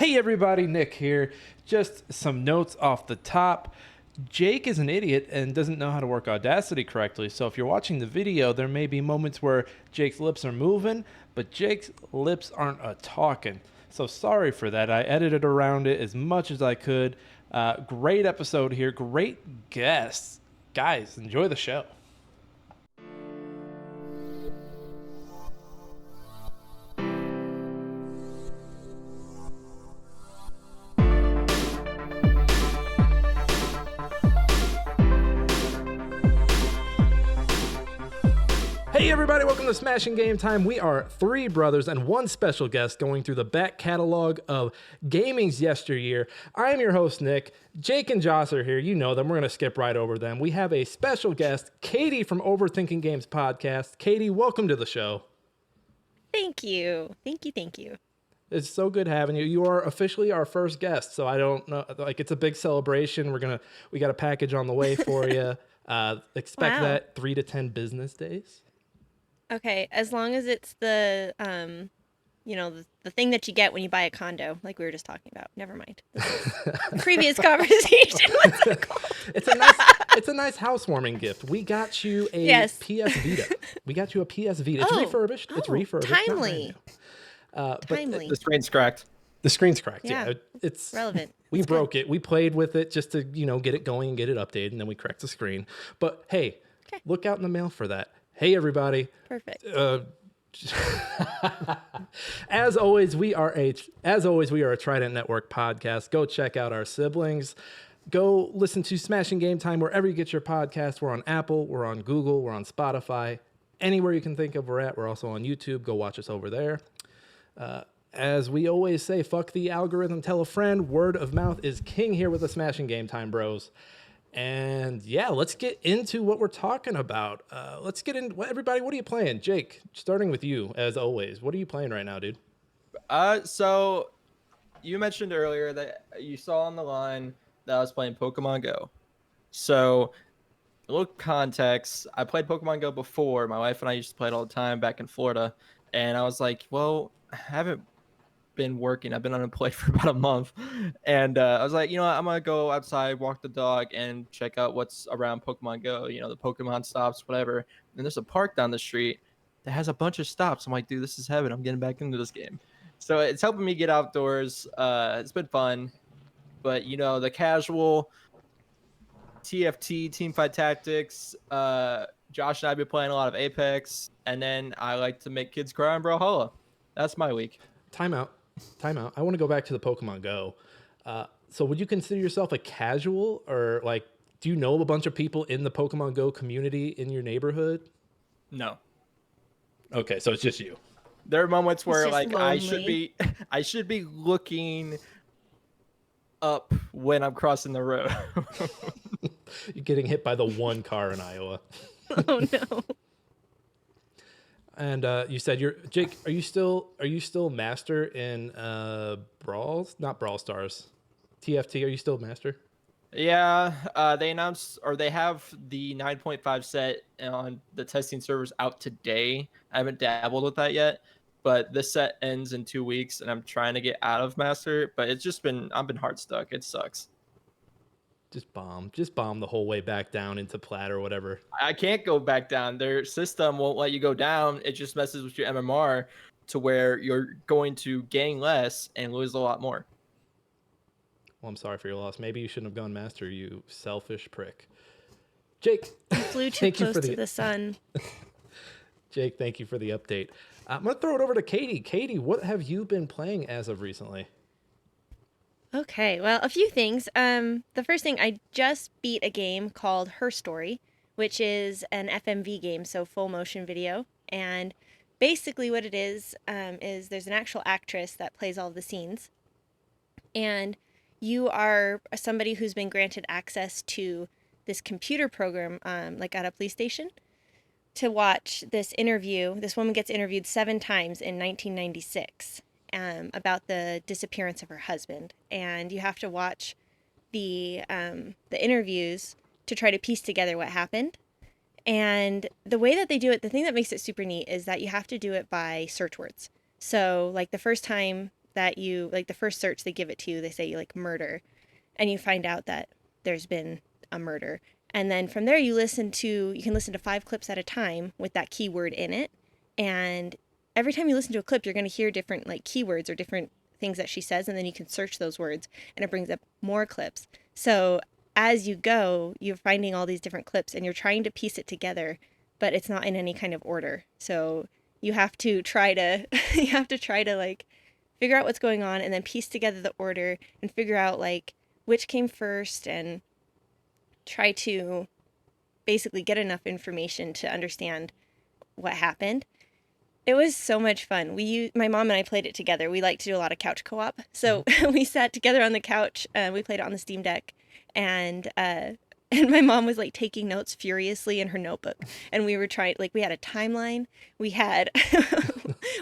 Hey everybody, Nick here. Just some notes off the top. Jake is an idiot and doesn't know how to work Audacity correctly, so if you're watching the video, there may be moments where Jake's lips are moving, but Jake's lips aren't a-talking. So sorry for that. I edited around it as much as I could. Great episode here, great guests. Guys, enjoy the show. Hey everybody, welcome to Smashing Game Time. We are three brothers and one special guest going through the back catalog of gaming's yesteryear. I am your host, Nick. Jake and Joss are here. You know them. We're going to skip right over them. We have a special guest, Katie from Overthinking Games Podcast. Katie, welcome to the show. Thank you. Thank you. It's so good having you. You are officially our first guest, so I don't know, like it's a big celebration. We got a package on the way for you. Expect that 3 to 10 business days. Okay, as long as it's the thing that you get when you buy a condo, like we were just talking about. Never mind. Previous conversation. What's that called? It's a nice housewarming gift. We got you a PS Vita. We got you a PS Vita. It's refurbished. It's refurbished. Timely. Timely. The screen's cracked. The screen's cracked. Yeah, it's relevant. We broke it. We played with it just to get it going and get it updated, and then we cracked the screen. But hey, look out in the mail for that. Hey, everybody. Perfect. As always, we are a Trident Network podcast. Go check out our siblings. Go listen to Smashing Game Time wherever you get your podcasts. We're on Apple. We're on Google. We're on Spotify. Anywhere you can think of, we're at. We're also on YouTube. Go watch us over there. As we always say, fuck the algorithm. Tell a friend. Word of mouth is king here with the Smashing Game Time bros. And yeah, let's get into what we're talking about. Let's get in. Everybody, what are you playing? Jake, starting with you, as always. What are you playing right now, dude? So you mentioned earlier that you saw on the line that I was playing Pokemon Go. So a little context, I played Pokemon Go before. My wife and I used to play it all the time back in Florida. And I was like, well, I haven't been working. I've been unemployed for about a month, and I was like, I'm gonna go outside, walk the dog, and check out what's around Pokemon Go. The Pokemon stops, whatever. And there's a park down the street that has a bunch of stops. I'm like, dude, this is heaven. I'm getting back into this game. So it's helping me get outdoors. It's been fun, but the casual TFT, Teamfight Tactics. Josh and I've been playing a lot of Apex, and then I like to make kids cry in Brawlhalla. That's my week. Time out. I want to go back to the Pokemon Go. So would you consider yourself a casual, or like, do you know a bunch of people in the Pokemon Go community in your neighborhood? No. Okay, so it's just you. There are moments where lonely. I should be looking up when I'm crossing the road. You're getting hit by the one car in Iowa. Oh no. And you said Jake. Are you still master in not Brawl Stars, TFT? Are you still master? Yeah, they announced, or they have the 9.5 set on the testing servers out today. I haven't dabbled with that yet, but this set ends in 2 weeks, and I'm trying to get out of master. But I've been hard stuck. It sucks. Just bomb the whole way back down into plat or whatever. I can't go back down. Their system won't let you go down. It just messes with your MMR to where you're going to gain less and lose a lot more. Well, I'm sorry for your loss. Maybe you shouldn't have gone master, you selfish prick. Jake, you flew too close to the sun. Jake, thank you for the update. I'm going to throw it over to Katie. Katie, what have you been playing as of recently? Okay, well, a few things. The first thing, I just beat a game called Her Story, which is an FMV game, so full motion video. And basically what it is there's an actual actress that plays all of the scenes. And you are somebody who's been granted access to this computer program, like at a police station, to watch this interview. This woman gets interviewed 7 times in 1996. About the disappearance of her husband, and you have to watch the interviews to try to piece together what happened. And the way that they do it, the thing that makes it super neat is that you have to do it by search words. So like the first time that you, like the first search they give it to you, they say like murder, and you find out that there's been a murder. And then from there you can listen to 5 clips at a time with that keyword in it. And every time you listen to a clip, you're going to hear different like keywords or different things that she says, and then you can search those words and it brings up more clips. So as you go, you're finding all these different clips and you're trying to piece it together, but it's not in any kind of order. So you have to try to like figure out what's going on and then piece together the order and figure out like which came first and try to basically get enough information to understand what happened. It was so much fun. My mom and I played it together. We like to do a lot of couch co-op. So we sat together on the couch. We played it on the Steam Deck, and my mom was like taking notes furiously in her notebook. And we were trying, like, we had a timeline. We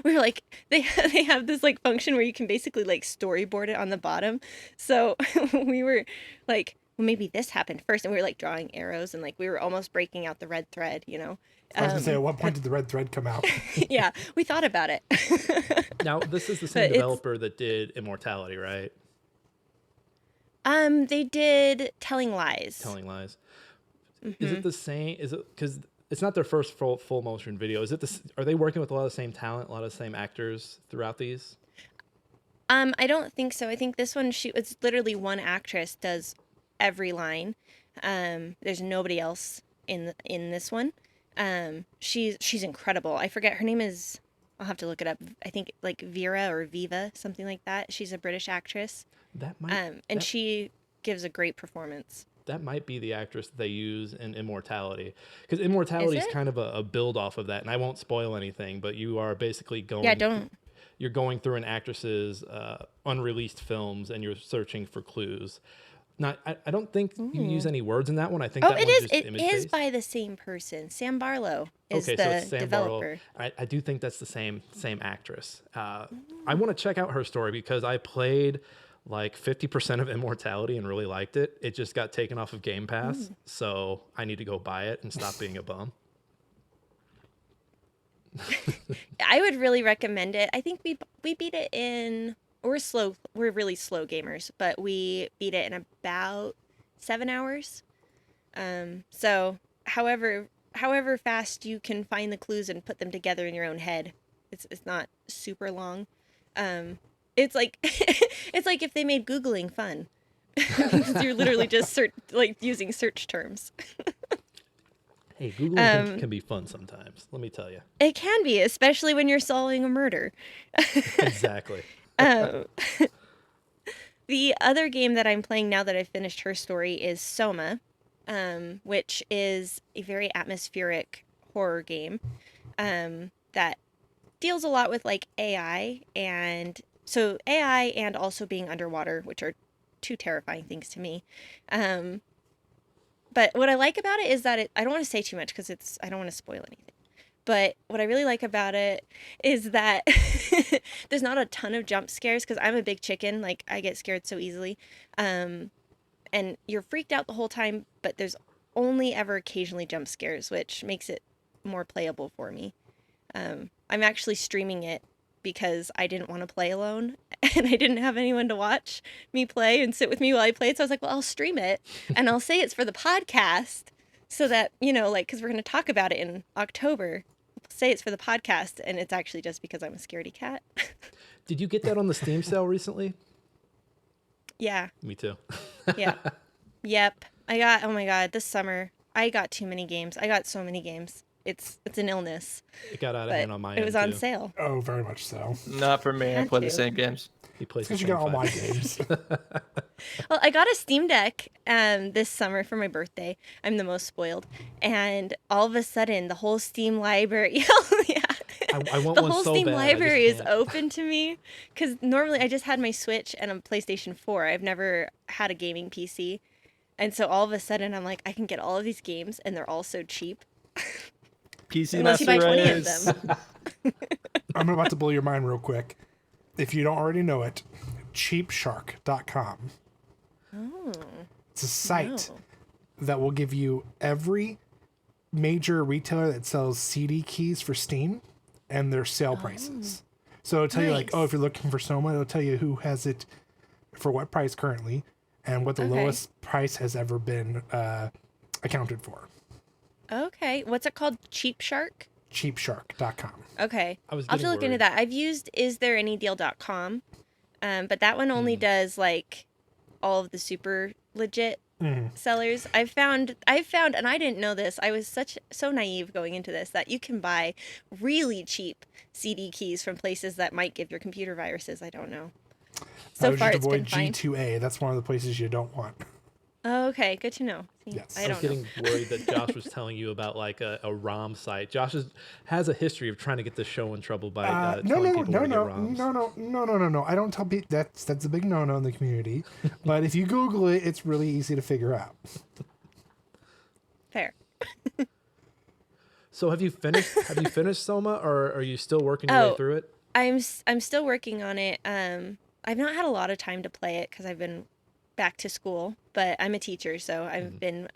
were like, they have this like function where you can basically like storyboard it on the bottom. So we were like, well, maybe this happened first, and we were like drawing arrows, and like we were almost breaking out the red thread, you know. I was gonna say, at what point did the red thread come out? Yeah, we thought about it. Now, this is the same developer that did Immortality, right? They did Telling Lies. Telling Lies. Mm-hmm. Is it the same? Is it because it's not their first full motion video? Is it are they working with a lot of the same talent, a lot of the same actors throughout these? I don't think so. I think this one, it's literally one actress does every line. There's nobody else in this one. She's incredible. I forget her name is. I'll have to look it up. I think like Vera or Viva, something like that. She's a British actress. She gives a great performance. That might be the actress that they use in Immortality, because Immortality is kind of a build off of that. And I won't spoil anything, but you are basically going. Yeah, don't. You're going through an actress's unreleased films and you're searching for clues. I don't think you use any words in that one. I think it is by the same person. Sam Barlow is the developer. Barlow. I do think that's the same actress. I want to check out her story because I played like 50% of Immortality and really liked it. It just got taken off of Game Pass, so I need to go buy it and stop being a bum. I would really recommend it. I think we beat it in. We're really slow gamers, but we beat it in about 7 hours. So however fast you can find the clues and put them together in your own head, it's not super long. It's like it's like if they made Googling fun. You're literally just using search terms. Hey, Googling can be fun sometimes, let me tell you. It can be, especially when you're solving a murder. Exactly. The other game that I'm playing now that I've finished her story is Soma, which is a very atmospheric horror game that deals a lot with like AI and also being underwater, which are two terrifying things to me. But what I like about it is that I don't want to say too much because I don't want to spoil anything. But what I really like about it is that there's not a ton of jump scares because I'm a big chicken. Like, I get scared so easily. And you're freaked out the whole time, but there's only ever occasionally jump scares, which makes it more playable for me. I'm actually streaming it because I didn't want to play alone and I didn't have anyone to watch me play and sit with me while I played. So I was like, well, I'll stream it and I'll say it's for the podcast so that, because we're going to talk about it in October. Say it's for the podcast, and it's actually just because I'm a scaredy cat. Did you get that on the Steam sale recently? Yeah. Me too. Yeah. Yep. Oh my God, this summer, I got too many games. I got so many games. It's an illness. It got out of hand on my end. It was on sale. Oh, very much so. Not for me. I play the same games. He plays because you got all my games. Well, I got a Steam Deck this summer for my birthday. I'm the most spoiled. And all of a sudden, the whole Steam library, yeah. I want the one whole so Steam bad, library is open to me. Because normally I just had my Switch and a PlayStation 4. I've never had a gaming PC. And so all of a sudden, I'm like, I can get all of these games, and they're all so cheap. PC Unless you buy 20 of them. I'm about to blow your mind real quick. If you don't already know it, cheapshark.com. Oh. It's a site that will give you every major retailer that sells CD keys for Steam and their sale prices. So it'll tell you like, Nice. if you're looking for Soma, it'll tell you who has it for what price currently and what the Okay. lowest price has ever been accounted for. Okay. What's it called? Cheap Shark? Cheapshark.com. Okay. I was I'll have to getting look into worried. that. I've used isthereanydeal.com, but that one only does like all of the super legit sellers. I've found, and I didn't know this. I was so naive going into this that you can buy really cheap CD keys from places that might give your computer viruses. I don't know. So far, just it's avoid been fine. G2A. That's one of the places you don't want. Oh, okay, good to know. See, Yes. I I was don't know. getting worried that Josh was telling you about like a ROM site. Josh has a history of trying to get the show in trouble by telling people where to get ROMs. No. I don't tell people that's a big no-no in the community. But if you Google it, it's really easy to figure out. Fair. So have you finished Soma, or are you still working your way Oh. through it? I'm still working on it. I've not had a lot of time to play it because I've been back to school, but I'm a teacher, so I've been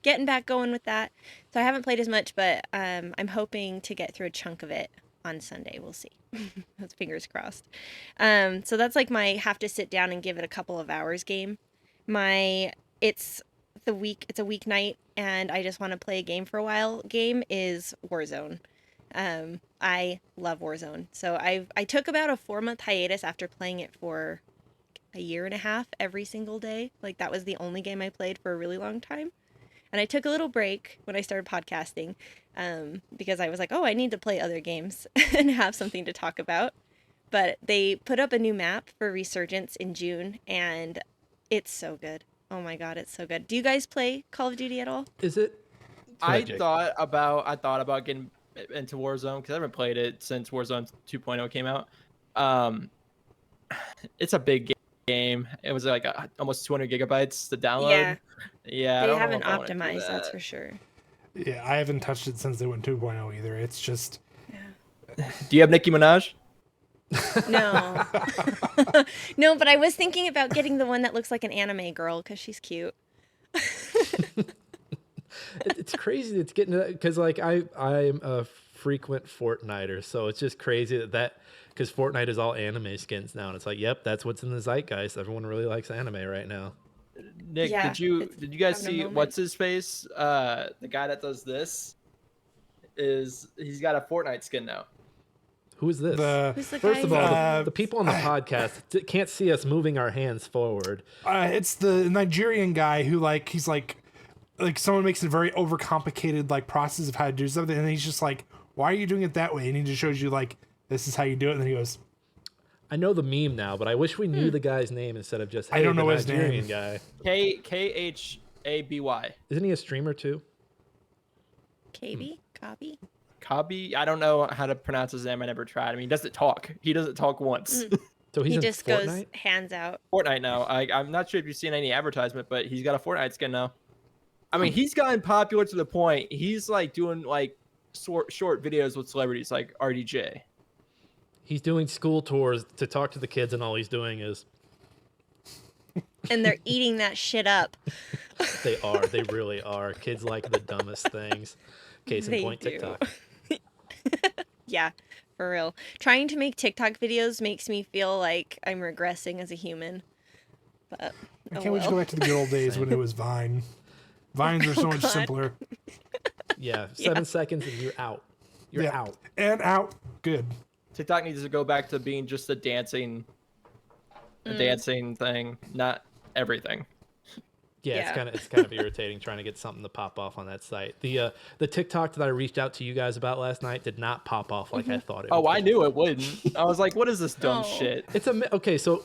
getting back going with that. So I haven't played as much, but I'm hoping to get through a chunk of it on Sunday. We'll see. That's fingers crossed. So that's like my have to sit down and give it a couple of hours game. It's a weeknight and I just want to play a game for a while. Game is Warzone. I love Warzone. So I took about a 4-month hiatus after playing it for a year and a half every single day. Like that was the only game I played for a really long time. And I took a little break when I started podcasting because I was like, oh, I need to play other games and have something to talk about. But they put up a new map for Resurgence in June and it's so good. Oh my God, it's so good. Do you guys play Call of Duty at all? Is it? Go I ahead, Jake. thought about getting into Warzone because I haven't played it since Warzone 2.0 came out. It's a big game. It was like almost 200 gigabytes to download. Yeah, I They don't know haven't if I wanna do optimized, that's that. for sure. Yeah, I haven't touched it since they went 2.0 either. It's just Do you have Nicki Minaj? No. No, but I was thinking about getting the one that looks like an anime girl because she's cute. It's crazy. It's getting to that because like I'm a frequent Fortniter, so it's just crazy that because Fortnite is all anime skins now, and it's like, yep, that's what's in the zeitgeist. Everyone really likes anime right now. Nick, Yeah, did you guys having a see moment. what's his face? The guy that does this he's got a Fortnite skin now. Who is this? Who's the First guy of all, Uh, the people on the podcast can't see us moving our hands forward. it's the Nigerian guy who he's like someone makes a very overcomplicated process of how to do something, and he's just like, why are you doing it that way? And he just shows you this is how you do it, and then he goes, I know the meme now, but I wish we knew the guy's name instead of just, hey, I don't know the his Nigerian name. guy. Khaby. Isn't he a streamer too? KB? Copy? Kabi, I don't know how to pronounce his name. I never tried. I mean, he doesn't talk. He doesn't talk once. So he's He in just Fortnite? goes hands out. Fortnite now. I'm not sure if you've seen any advertisement, but he's got a Fortnite skin now. I mean, he's gotten popular to the point he's doing short videos with celebrities like RDJ. He's doing school tours to talk to the kids, and all he's doing is And they're eating that shit up. they really are. Kids like the dumbest things. Case in They point, do. TikTok. Yeah, for real. Trying to make TikTok videos makes me feel like I'm regressing as a human. But I can't wait to go back to the good old days when it was Vine. Vines were so much God. simpler. Yeah, 7 seconds and you're out. You're Yeah. out. And out. Good. TikTok needs to go back to being just a dancing thing, not everything. Yeah, Yeah. it's kind of irritating trying to get something to pop off on that site. The TikTok that I reached out to you guys about last night did not pop off like I thought it would. Oh, I knew it wouldn't. I was like, what is this dumb Oh. shit? Okay, so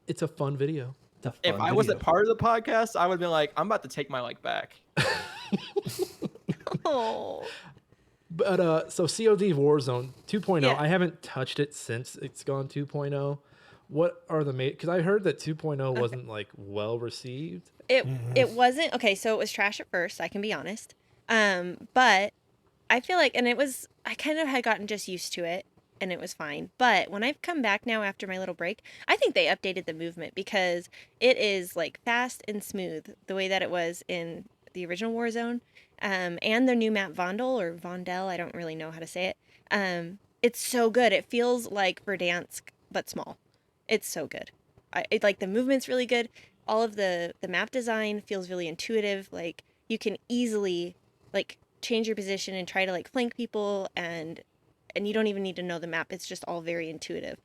it's a fun video. It's a If fun I wasn't video. part of the podcast, I would have been like, I'm about to take my life back. Oh. But so COD Warzone 2.0, Yeah. I haven't touched it since it's gone 2.0. What are the because I heard that 2.0 wasn't well received. It wasn't okay, so it was trash at first, I can be honest. But I feel like I kind of had gotten just used to it and it was fine. But when I've come back now after my little break, I think they updated the movement because it is fast and smooth the way that it was in the original Warzone. And their new map Vondel, I don't really know how to say it. it's so good. It feels like Verdansk, but small. It's so good. Like the movement's really good. All of the map design feels really intuitive. Like you can easily like change your position and try to like flank people, and you don't even need to know the map. It's just all very intuitive.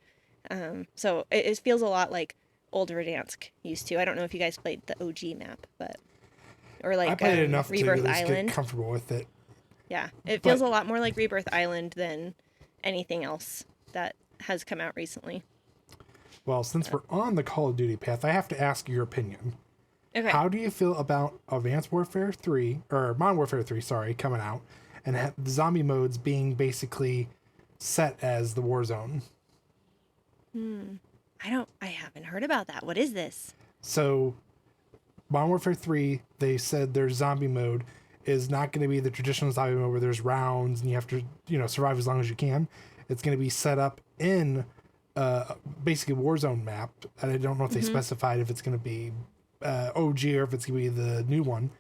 So it feels a lot like old Verdansk used to. I don't know if you guys played the OG map, but or like I played it enough Rebirth to at least Island. get comfortable with it. Yeah, it feels a lot more like Rebirth Island than anything else that has come out recently. Well, since we're on the Call of Duty path, I have to ask your opinion. Okay. How do you feel about Advanced Warfare 3, or Modern Warfare 3, sorry, coming out, and the zombie modes being basically set as the Warzone? I haven't heard about that. What is this? So, Modern Warfare 3, they said their zombie mode is not going to be the traditional zombie mode where there's rounds and you have to, survive as long as you can. It's going to be set up in basically Warzone map. And I don't know if they specified if it's going to be OG or if it's going to be the new one.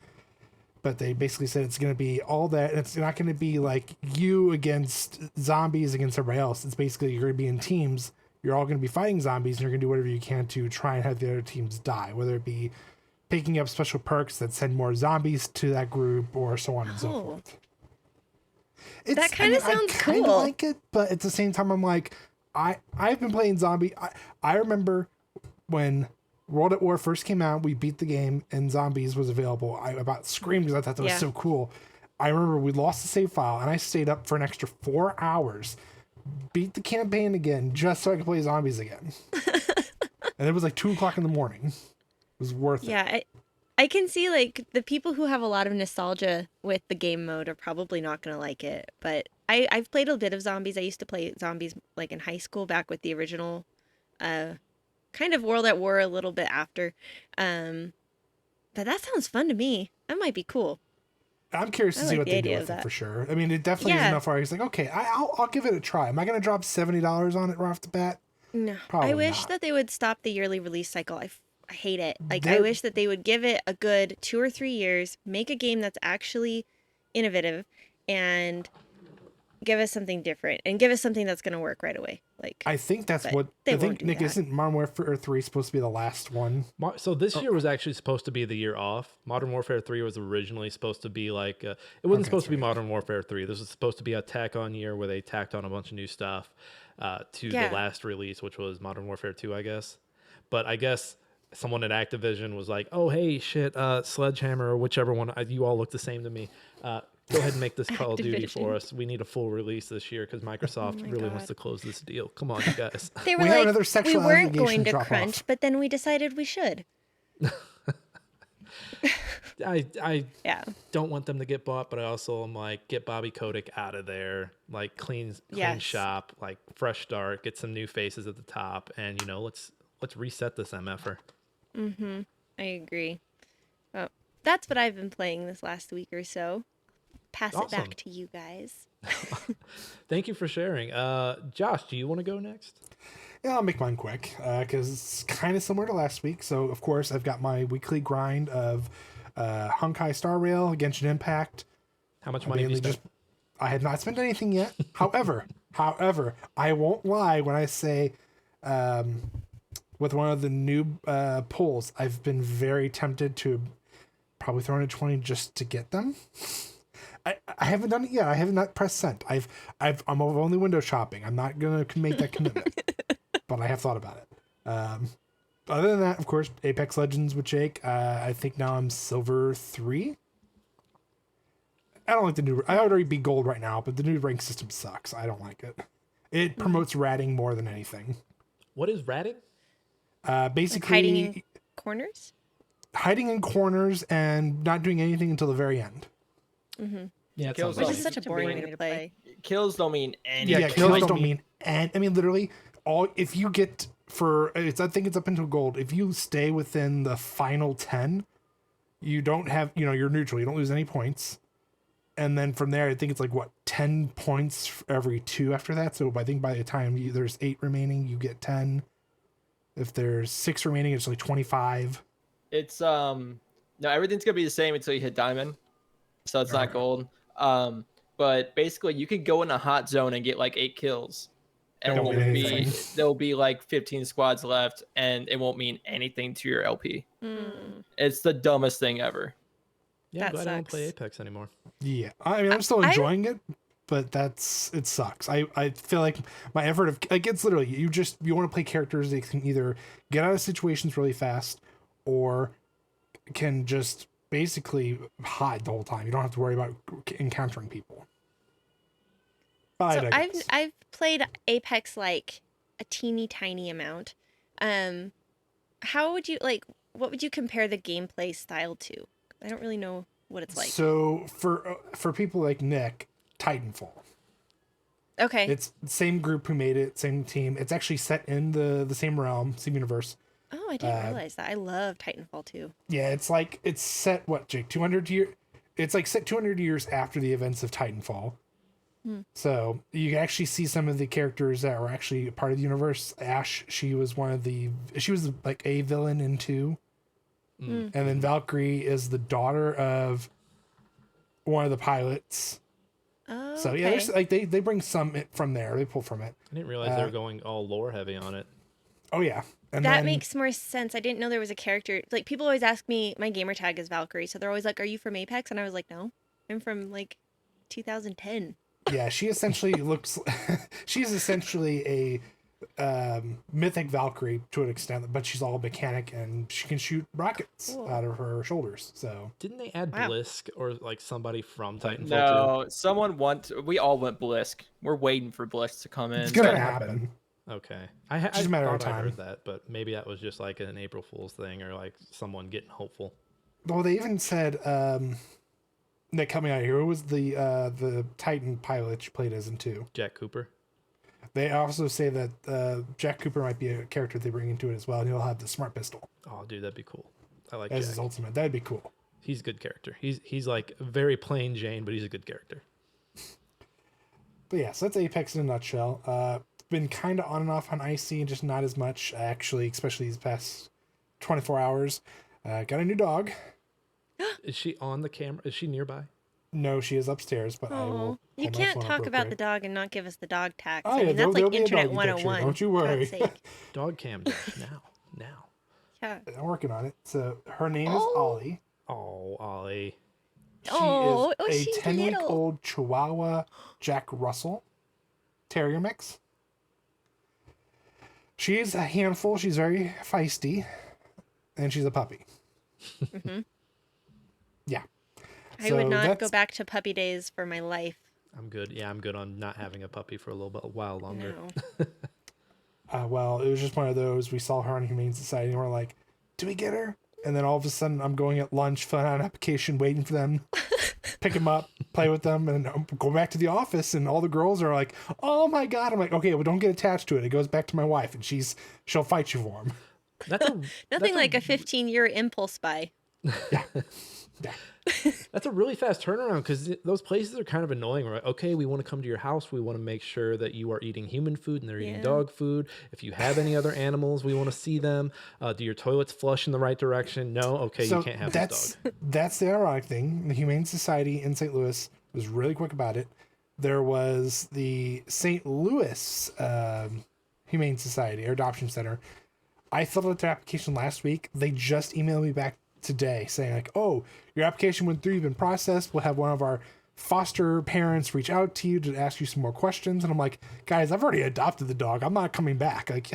But they basically said it's going to be all that. And it's not going to be like you against zombies against everybody else. It's basically you're going to be in teams. You're all going to be fighting zombies and you're going to do whatever you can to try and have the other teams die, whether it be picking up special perks that send more zombies to that group or so on and so forth. That kind of sounds I kind of cool. like it, but at the same time, I'm like, I've been playing zombie. I remember when World at War first came out, we beat the game and zombies was available. I about screamed because I thought that was so cool. I remember we lost the save file and I stayed up for an extra 4 hours, beat the campaign again just so I could play zombies again. And it was like 2:00 in the morning. It was worth it. Yeah, I can see like the people who have a lot of nostalgia with the game mode are probably not going to like it. But I've played a bit of zombies. I used to play zombies like in high school back with the original kind of World at War a little bit after. But that sounds fun to me. That might be cool. I'm curious to see what they do with it for sure. I mean, it definitely is enough where I was like, okay, I'll give it a try. Am I going to drop $70 on it right off the bat? No. Probably I wish not. that they would stop the yearly release cycle. I hate it. Like, I wish that they would give it a good 2 or 3 years, make a game that's actually innovative, and give us something different, and give us something that's going to work right away. Like, I think that's what I think. Nick, isn't Modern Warfare 3 supposed to be the last one? So this year was actually supposed to be the year off. Modern Warfare 3 was originally supposed to be like it wasn't supposed to be Modern Warfare 3. This was supposed to be a tack-on year where they tacked on a bunch of new stuff to the last release, which was Modern Warfare 2, I guess. But I guess someone at Activision was like, "Oh, hey, shit, Sledgehammer or whichever one. You all look the same to me. Go ahead and make this Call of Duty for us. We need a full release this year because Microsoft really wants to close this deal. Come on, you guys." They were like, we weren't going to crunch, but then we decided we should. I don't want them to get bought, but I also am like, get Bobby Kotick out of there, like clean shop, like fresh start, get some new faces at the top, and let's reset this MFer. I agree. Well, that's what I've been playing this last week or so. Pass it back to you guys. Thank you for sharing. Josh, do you want to go next? Yeah, I'll make mine quick because it's kind of similar to last week. So, of course, I've got my weekly grind of Honkai Star Rail, Genshin Impact. How much money have you spent? I have not spent anything yet. However, I won't lie when I say with one of the new pulls, I've been very tempted to probably throw in a 20 just to get them. I haven't done it yet. I have not pressed send. I'm only window shopping. I'm not gonna make that commitment, but I have thought about it. Other than that, of course, Apex Legends with Jake. I think now I'm Silver 3. I don't like the new. I would already be Gold right now, but the new rank system sucks. I don't like it. It promotes ratting more than anything. What is ratting? Basically, like hiding in corners. Hiding in corners and not doing anything until the very end. Yeah, Which is such a boring way to play. Kills don't mean anything. Yeah, kills don't mean and I mean literally if you get I think it's up until Gold. If you stay within the final 10, you don't have you're neutral. You don't lose any points. And then from there, I think it's like 10 points for every 2 after that. So I think by the time there's 8 remaining, you get 10. If there's 6 remaining, it's like 25. It's no, everything's gonna be the same until you hit Diamond. So it's not Gold. but basically you could go in a hot zone and get like 8 kills. And Don't mean anything. there'll be like 15 squads left, and it won't mean anything to your LP. It's the dumbest thing ever. Yeah, That I'm glad I don't play sucks. Apex anymore. Yeah, I mean, I'm still enjoying it, but it sucks. I feel like my effort of like it's literally you want to play characters that can either get out of situations really fast or can just basically hide the whole time. You don't have to worry about encountering people. But So I've played Apex like a teeny tiny amount. How would you what would you compare the gameplay style to? I don't really know what it's like. So for people like Nick, Titanfall. Okay. It's the same group who made it, same team. It's actually set in the same realm, same universe. Oh, I didn't realize that. I love Titanfall 2. Yeah, it's set what, Jake, 200 years. It's like set 200 years after the events of Titanfall. So you can actually see some of the characters that were actually a part of the universe. Ash, she was like a villain in 2. And then Valkyrie is the daughter of one of the pilots. Oh, So yeah, there's like they bring some from there. They pull from it. I didn't realize they were going all lore heavy on it. Oh yeah. And that then, makes more sense. I didn't know there was a character. Like, people always ask me, my gamer tag is Valkyrie, so they're always like, "Are you from Apex?" And I was like, "No, I'm from like 2010." yeah, she essentially looks. She's essentially a mythic Valkyrie to an extent, but she's all mechanic and she can shoot rockets out of her shoulders. So Didn't they add Wow. Blisk or like somebody from Titanfall 2? No, we all went Blisk. We're waiting for Blisk to come in. it's gonna but- happen. Okay. I Just a matter of thought I time. heard that, but maybe that was just like an April Fool's thing or like someone getting hopeful. Well, they even said that coming out here, who was the Titan pilot you played as in 2. Jack Cooper. They also say that Jack Cooper might be a character they bring into it as well, and he'll have the smart pistol Oh, dude, that'd be cool. I like as his Jack. ultimate. That'd be cool. He's a good character. He's like very plain Jane, but he's a good character. But yeah, so that's Apex in a nutshell. Been kind of on and off on Icy, just not as much actually, especially these past 24 hours. Got a new dog. Is she on the camera? Is she nearby? No, she is upstairs, but I will. Oh, you hold my can't phone up talk real about quick. the dog and not give us the dog tax. Oh, I yeah, mean, that's there'll like be a Internet doggy picture, 101. don't you for worry. God's sake. Dog cam Josh, now. Yeah. I'm working on it. So her name is Oh. Ollie. Oh, Ollie. She Oh, is she's a 10-week little. old Chihuahua Jack Russell Terrier mix. She's a handful. She's very feisty, and she's a puppy. Yeah. I So would not go that's- back to puppy days for my life. I'm good. Yeah, I'm good on not having a puppy for a while longer. No. Well, it was just one of those. We saw her on Humane Society, and we're like, "Do we get her?" And then all of a sudden, I'm going at lunch, filling out an application, waiting for them, pick them up, play with them, and go back to the office. And all the girls are like, "Oh my god!" I'm like, "Okay, well, don't get attached to it. It goes back to my wife, and she'll fight you for him." That's Nothing like a 15-year impulse buy. Yeah. That's a really fast turnaround because those places are kind of annoying, right? Okay, we want to come to your house. We want to make sure that you are eating human food and they're eating Yeah. dog food. If you have any other animals, we want to see them. Do your toilets flush in the right direction? No? Okay, you can't have this dog. That's the ironic thing. The Humane Society in St. Louis was really quick about it. There was the St. Louis Humane Society or Adoption Center. I filled out their application last week. They just emailed me back today saying like, "Oh, your application went through. You've been processed. We'll have one of our foster parents reach out to you to ask you some more questions." And I'm like, "Guys, I've already adopted the dog. I'm not coming back. Like,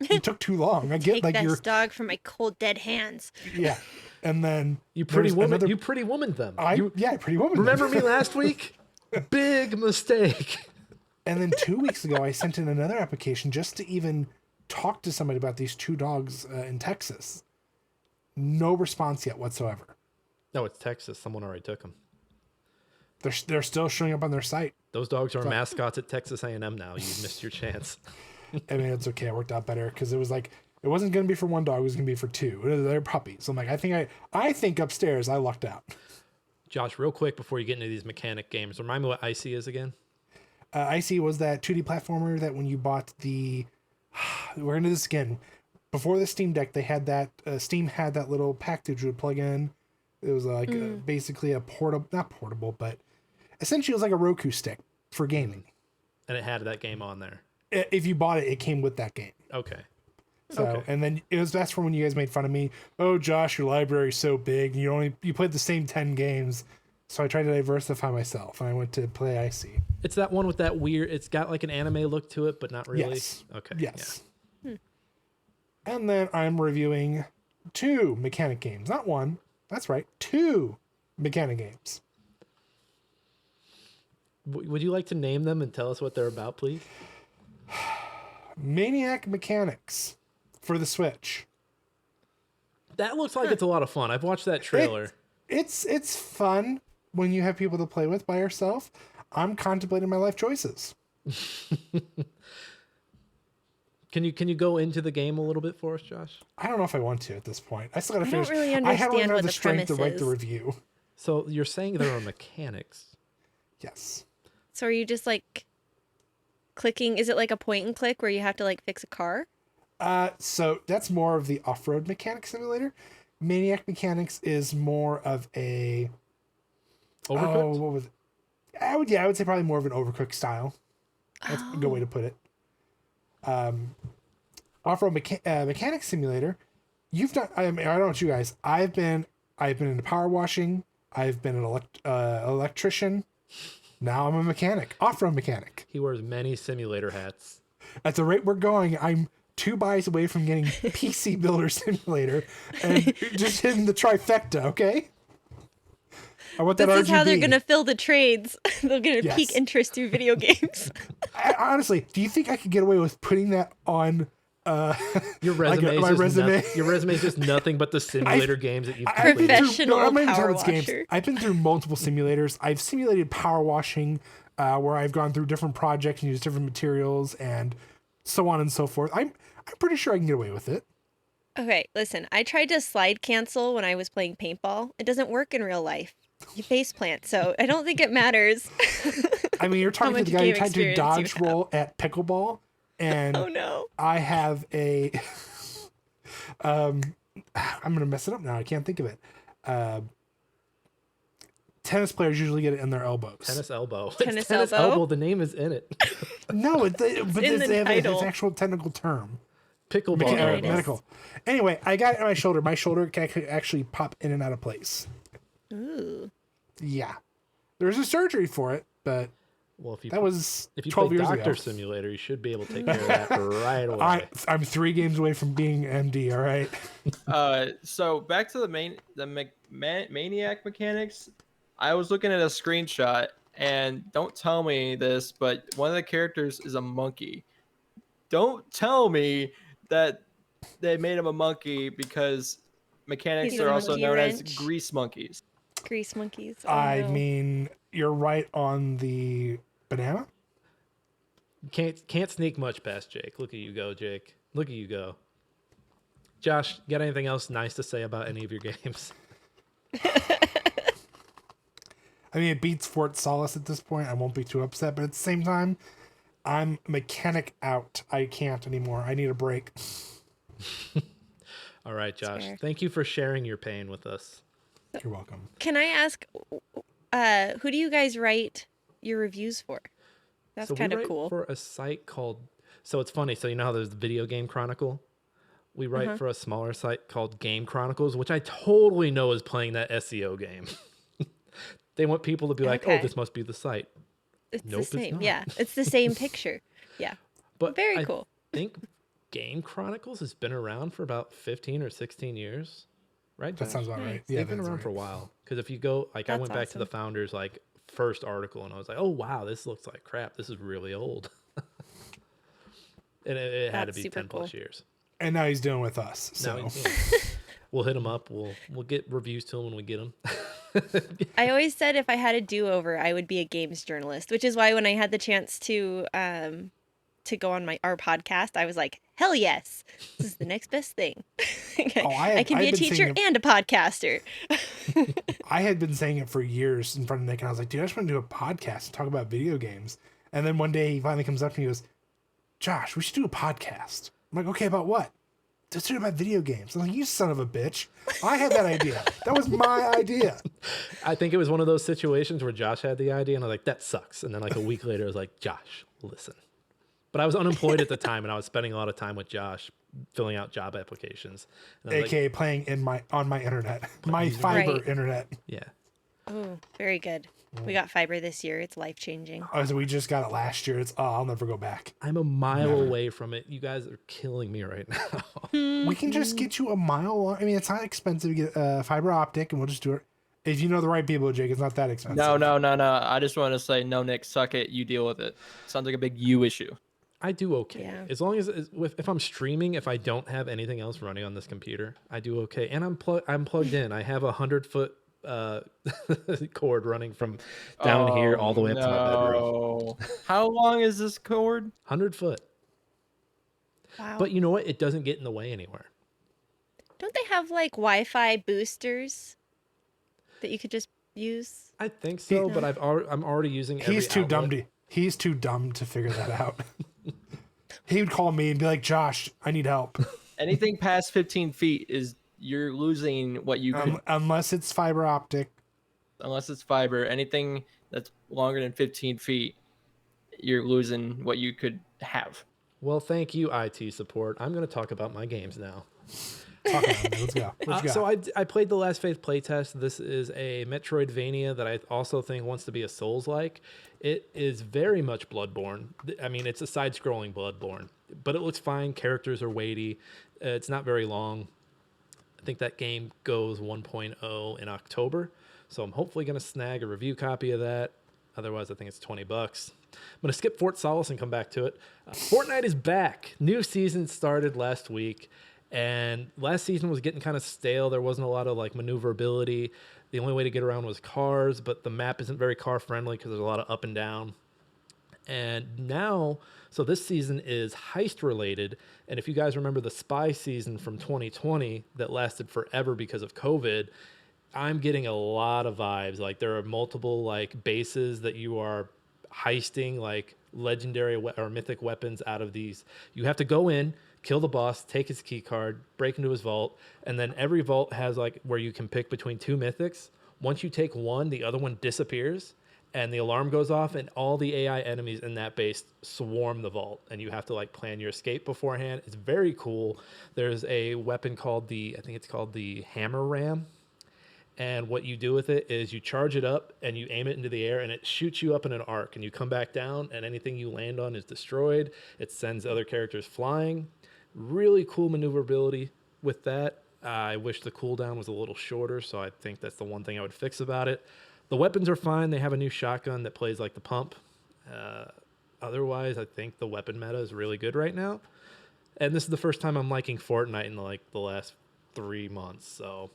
it took too long. I get Take like this dog from my cold, dead hands. yeah." And then You pretty there's woman. another- You pretty woman them. pretty woman. Remember me last week? Big mistake. And then 2 weeks ago, I sent in another application just to even talk to somebody about these 2 dogs in Texas. No response yet whatsoever. No, it's Texas. Someone already took them. They're still showing up on their site. Those dogs are mascots at Texas A&M now. You missed your chance. I mean, it's okay. It worked out better because it was like it wasn't going to be for 1 dog. It was going to be for 2. They're puppies. So I'm like, I think upstairs I lucked out. Josh, real quick before you get into these mechanic games, remind me what Icy is again. Icy was that 2D platformer that when you bought the, we're into this again. Before the Steam Deck, they had that Steam had that little package you would plug in. It was like basically a not portable, but Essentially, it was like a Roku stick for gaming. And it had that game on there. If you bought it, it came with that game. Okay. So, Okay. and then it was best for when you guys made fun of me. Oh, Josh, your library's so big. You played the same 10 games. So I tried to diversify myself, and I went to play Icy. It's that one with that weird, it's got like an anime look to it, but not really. Yes. Okay. Yes. And then I'm reviewing 2 mechanic games. Not 1. That's right. 2 mechanic games. Would you like to name them and tell us what they're about, please? Maniac Mechanics for the Switch. That looks like it's a lot of fun. I've watched that trailer. It's fun when you have people to play with by yourself. I'm contemplating my life choices. Can you go into the game a little bit for us, Josh? I don't know if I want to at this point. I still got to finish. don't really I haven't understand have what the the strength to premise write the is. review. So you're saying there are mechanics. Yes. So are you just like clicking? Is it like a point and click where you have to like fix a car? So that's more of the off-road mechanic simulator. Maniac Mechanics is more of a Overcooked? Oh, what was it? I would say probably more of an Overcooked style. That's a good way to put it. Off-road mechanic simulator. You've done. I don't know what you guys. I've been into power washing. I've been an electrician. Now I'm a mechanic, off-road mechanic. He wears many simulator hats. At the rate we're going, I'm 2 buys away from getting PC Builder Simulator and just hitting the trifecta. Okay. I want that This is how they're RGB. gonna fill the trades. They're gonna Yes. pique interest through video games. Honestly, do you think I could get away with putting that on Your resume, my resume? Your resume is just nothing but the simulator games that you've I've been completed. Professional I'm not even power talking about washer. I've been through multiple simulators. I've simulated power washing, where I've gone through different projects and used different materials and so on and so forth. I'm pretty sure I can get away with it. Okay, listen. I tried to slide cancel when I was playing paintball. It doesn't work in real life. You face plant, so I don't think it matters. I mean, you're talking to much the guy who game tried to experience dodge you have. roll at pickleball, and Oh no. I have a I'm gonna mess it up now. I can't think of it. Tennis players usually get it in their elbows. Tennis elbow. It's Tennis tennis elbow? The name is in it. No, but in the they have an title. actual technical term. Pickleball Mechanitis. elbow. Medical. Anyway, I got it on my shoulder. My shoulder can actually pop in and out of place. Ooh. Yeah. There was a surgery for it, but Well, if you that was if you 12 play years Doctor ago. Simulator, you should be able to take care of that right away. I'm 3 games away from being MD, all right? So back to the maniac mechanics. I was looking at a screenshot, and don't tell me this, but one of the characters is a monkey. Don't tell me that they made him a monkey because mechanics He's are a also monkey known as wrench. grease monkeys. Grease monkeys. Oh, I no. mean, you're right on the banana. Can't sneak much past Jake. Look at you go, Jake. Look at you go. Josh, got anything else nice to say about any of your games? I mean, it beats Fort Solis at this point. I won't be too upset, but at the same time, I'm mechanic out. I can't anymore. I need a break. All right, Josh. fair. Thank you for sharing your pain with us. You're welcome. Can I ask, who do you guys write your reviews for? That's So we kind of write cool. for a site called. So it's funny. So you know how there's the Video Game Chronicle. We write for a smaller site called Game Chronicles, which I totally know is playing that SEO game. They want people to be like, "Oh, Okay. this must be the site." It's Nope, it's the same. not. Yeah, it's the same picture. Yeah, But very I cool. think Game Chronicles has been around for about 15 or 16 years, right? That Josh? sounds about right. They've Yeah, been that's around right. for a while. Because if you go, like, I That's went back to the awesome. founders' like first article, and I was like, "Oh wow, this looks like crap. This is really old." And it had to That's be super 10 plus cool. years. And now he's doing with us. Now, So we'll hit him up. We'll get reviews to him when we get them. I always said if I had a do-over, I would be a games journalist, which is why when I had the chance to go on our podcast, I was like, hell yes, this is the next best thing. I can be I've a been teacher saying and a podcaster. I had been saying it for years in front of Nick, and I was like, dude, I just want to do a podcast and talk about video games. And then one day he finally comes up and he goes, Josh, we should do a podcast. I'm like, okay, about what? let's do it about video games. I'm like, you son of a bitch. I had that idea. That was my idea. I think it was one of those situations where Josh had the idea and I was like, that sucks. And then like a week later, I was like, Josh, listen. But I was unemployed at the time and I was spending a lot of time with Josh filling out job applications. And I was AKA playing on my internet, my fiber Right. internet. yeah. Oh, very good. We got fiber this year. It's life-changing. Oh, so we just got it last year. I'll never go back. I'm a mile away from it. You guys are killing me right now. We can just get you a mile. I mean, it's not expensive to get fiber optic, and we'll just do it. If you know the right people, Jake, it's not that expensive. No. I just want to say, no, Nick, suck it. You deal with it. Sounds like a big you issue. I do okay. Yeah. As long as if I'm streaming, if I don't have anything else running on this computer, I do okay. And I'm plugged in. I have 100-foot cord running from down here all the way up to my bedroom. How long is this cord? 100 foot. Wow. But you know what? It doesn't get in the way anywhere. Don't they have like Wi-Fi boosters that you could just use? I think so, but I'm already using. He's too dumb to figure that out. He would call me and be like, Josh, I need help. Anything past 15 feet is you're losing what you could. Unless it's fiber optic. Unless it's fiber, anything that's longer than 15 feet, you're losing what you could have. Well, thank you, IT support. I'm going to talk about my games now. Talk about it. Let's go. What you got? So I played the Last Faith playtest. This is a Metroidvania that I also think wants to be a Souls-like. It is very much Bloodborne. I mean, it's a side-scrolling Bloodborne, but it looks fine. Characters are weighty. It's not very long. I think that game goes 1.0 in October, so I'm hopefully going to snag a review copy of that. Otherwise, I think it's $20. I'm going to skip Fort Solis and come back to it. Fortnite is back. New season started last week. And last season was getting kind of stale. There wasn't a lot of like maneuverability. The only way to get around was cars, but the map isn't very car friendly because there's a lot of up and down. And now, so this season is heist related. And if you guys remember the spy season from 2020 that lasted forever because of COVID, I'm getting a lot of vibes. Like there are multiple like bases that you are heisting, like legendary or mythic weapons out of these. You have to go in, kill the boss, take his key card, break into his vault, and then every vault has like where you can pick between two mythics. Once you take one, the other one disappears, and the alarm goes off, and all the AI enemies in that base swarm the vault, and you have to like plan your escape beforehand. It's very cool. There's a weapon called I think it's called the Hammer Ram. And what you do with it is you charge it up and you aim it into the air and it shoots you up in an arc, and you come back down and anything you land on is destroyed. It sends other characters flying. Really cool maneuverability with that. I wish the cooldown was a little shorter, so I think that's the one thing I would fix about it. The weapons are fine. They have a new shotgun that plays like the pump. Otherwise, I think the weapon meta is really good right now. And this is the first time I'm liking Fortnite in like the last 3 months, so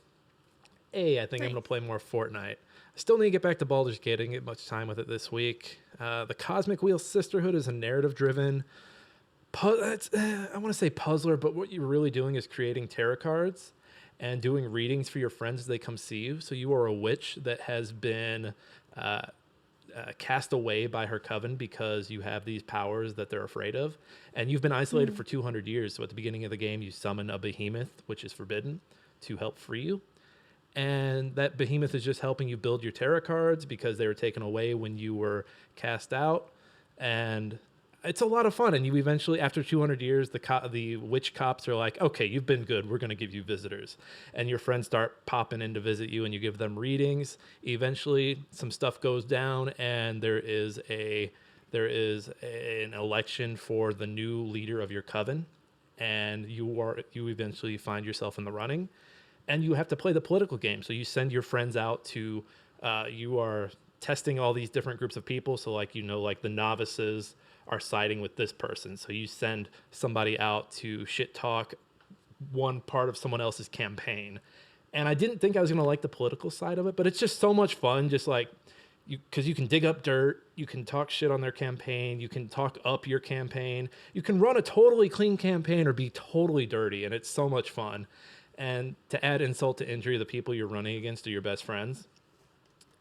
I think I'm going to play more Fortnite. I still need to get back to Baldur's Gate. I didn't get much time with it this week. The Cosmic Wheel Sisterhood is a narrative-driven, I want to say puzzler, but what you're really doing is creating tarot cards and doing readings for your friends as they come see you. So you are a witch that has been cast away by her coven because you have these powers that they're afraid of. And you've been isolated for 200 years. So at the beginning of the game, you summon a behemoth, which is forbidden, to help free you. And that behemoth is just helping you build your tarot cards because they were taken away when you were cast out. And it's a lot of fun. And you eventually, after 200 years, the witch cops are like, okay, you've been good. We're going to give you visitors. And your friends start popping in to visit you and you give them readings. Eventually, some stuff goes down and there is an election for the new leader of your coven. And you eventually find yourself in the running. And you have to play the political game. So you send your friends out to, you are testing all these different groups of people. So like the novices are siding with this person. So you send somebody out to shit talk one part of someone else's campaign. And I didn't think I was going to like the political side of it, but it's just so much fun. Just like because you can dig up dirt, you can talk shit on their campaign, you can talk up your campaign, you can run a totally clean campaign or be totally dirty. And it's so much fun. And to add insult to injury, the people you're running against are your best friends.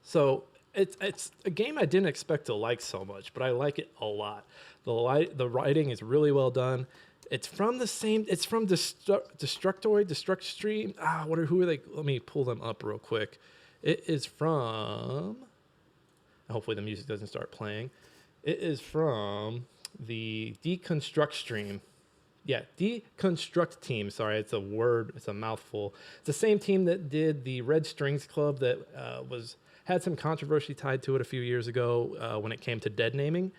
So it's a game I didn't expect to like so much, but I like it a lot. The writing is really well done. It's from the same. It's from Destruct Stream. Who are they? Let me pull them up real quick. It is from. Hopefully the music doesn't start playing. It is from the Deconstruct Stream. Yeah, Deconstruct team. Sorry, it's a word. It's a mouthful. It's the same team that did the Red Strings Club that had some controversy tied to it a few years ago when it came to dead naming.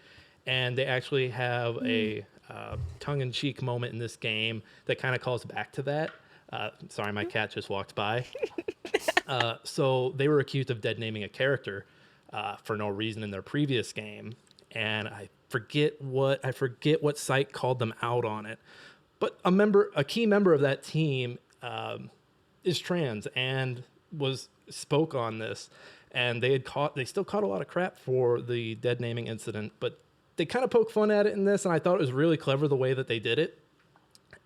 And they actually have a tongue-in-cheek moment in this game that kind of calls back to that. Sorry, my cat just walked by. So they were accused of dead naming a character for no reason in their previous game, and I forget what site called them out on it. But a key member of that team is trans and spoke on this, and they still caught a lot of crap for the dead naming incident, but they kind of poke fun at it in this, and I thought it was really clever the way that they did it.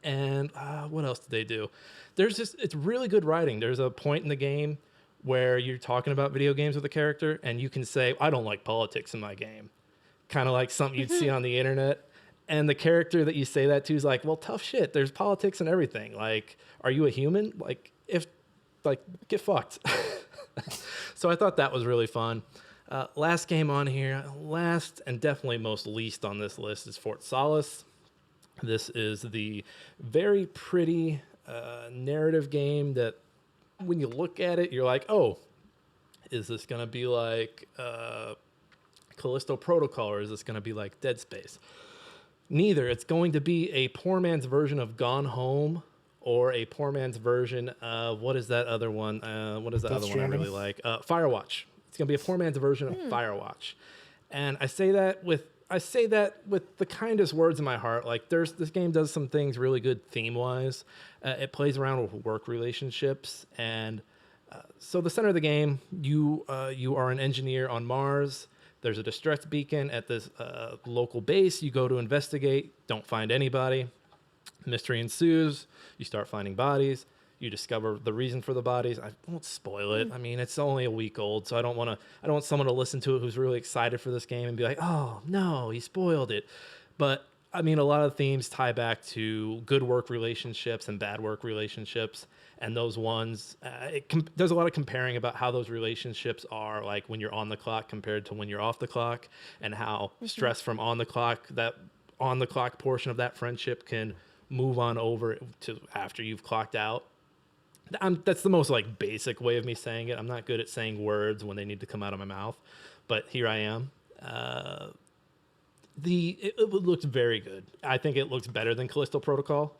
And what else did they do? It's really good writing. There's a point in the game where you're talking about video games with a character, and you can say, I don't like politics in my game. Kind of like something you'd see on the internet. And the character that you say that to is like, well, tough shit. There's politics and everything. Like, are you a human? Get fucked. So I thought that was really fun. Last game on here, last and definitely most least on this list is Fort Solis. This is the very pretty narrative game that when you look at it, you're like, oh, is this going to be like Callisto Protocol, or is this going to be like Dead Space? Neither. It's going to be a poor man's version of Gone Home, or a poor man's version of, what is that other one? What is that other one I really like? Firewatch. It's going to be a poor man's version of Firewatch. And I say that with the kindest words in my heart. Like, this game does some things really good theme-wise. It plays around with work relationships, and so the center of the game, you are an engineer on Mars. There's a distress beacon at this local base. You go to investigate, don't find anybody. Mystery ensues. You start finding bodies. You discover the reason for the bodies. I won't spoil it. I mean, it's only a week old, so I don't want someone to listen to it who's really excited for this game and be like, oh, no, he spoiled it. But, I mean, a lot of themes tie back to good work relationships and bad work relationships. And those ones, there's a lot of comparing about how those relationships are like when you're on the clock compared to when you're off the clock, and how stress from that on the clock portion of that friendship can move on over to after you've clocked out. That's the most like basic way of me saying it. I'm not good at saying words when they need to come out of my mouth, but here I am. It looks very good. I think it looks better than Callisto Protocol.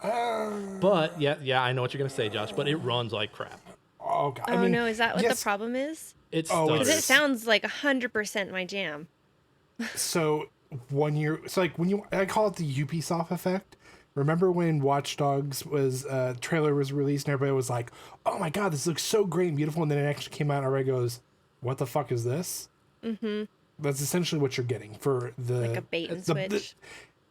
But yeah, I know what you're gonna say, Josh. But it runs like crap. Oh God! No, is that what the problem is? It stutters. It sounds like 100% my jam. So I call it the Ubisoft effect. Remember when Watch Dogs trailer was released and everybody was like, oh my God, this looks so great and beautiful. And then it actually came out and everybody goes, what the fuck is this? Mm-hmm. That's essentially what you're getting for like a bait and switch.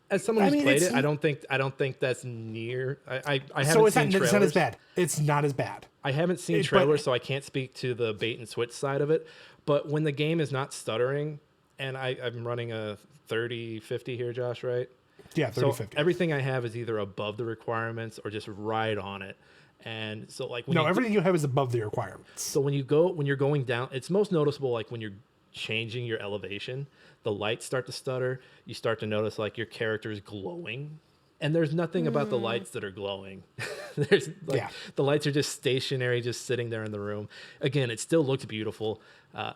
As someone who's played it, I don't think that's near. I haven't so seen trailers. It's not as bad. It's not as bad. I haven't seen trailers, so I can't speak to the bait and switch side of it. But when the game is not stuttering, and I'm running a 3050 here, Josh, right? Yeah, 3050. So everything I have is either above the requirements or just right on it. And so like everything you have is above the requirements. So when you're going down, it's most noticeable like when you're changing your elevation, the lights start to stutter. You start to notice like your character is glowing, and there's nothing about the lights that are glowing. The lights are just stationary, just sitting there in the room. Again, it still looks beautiful.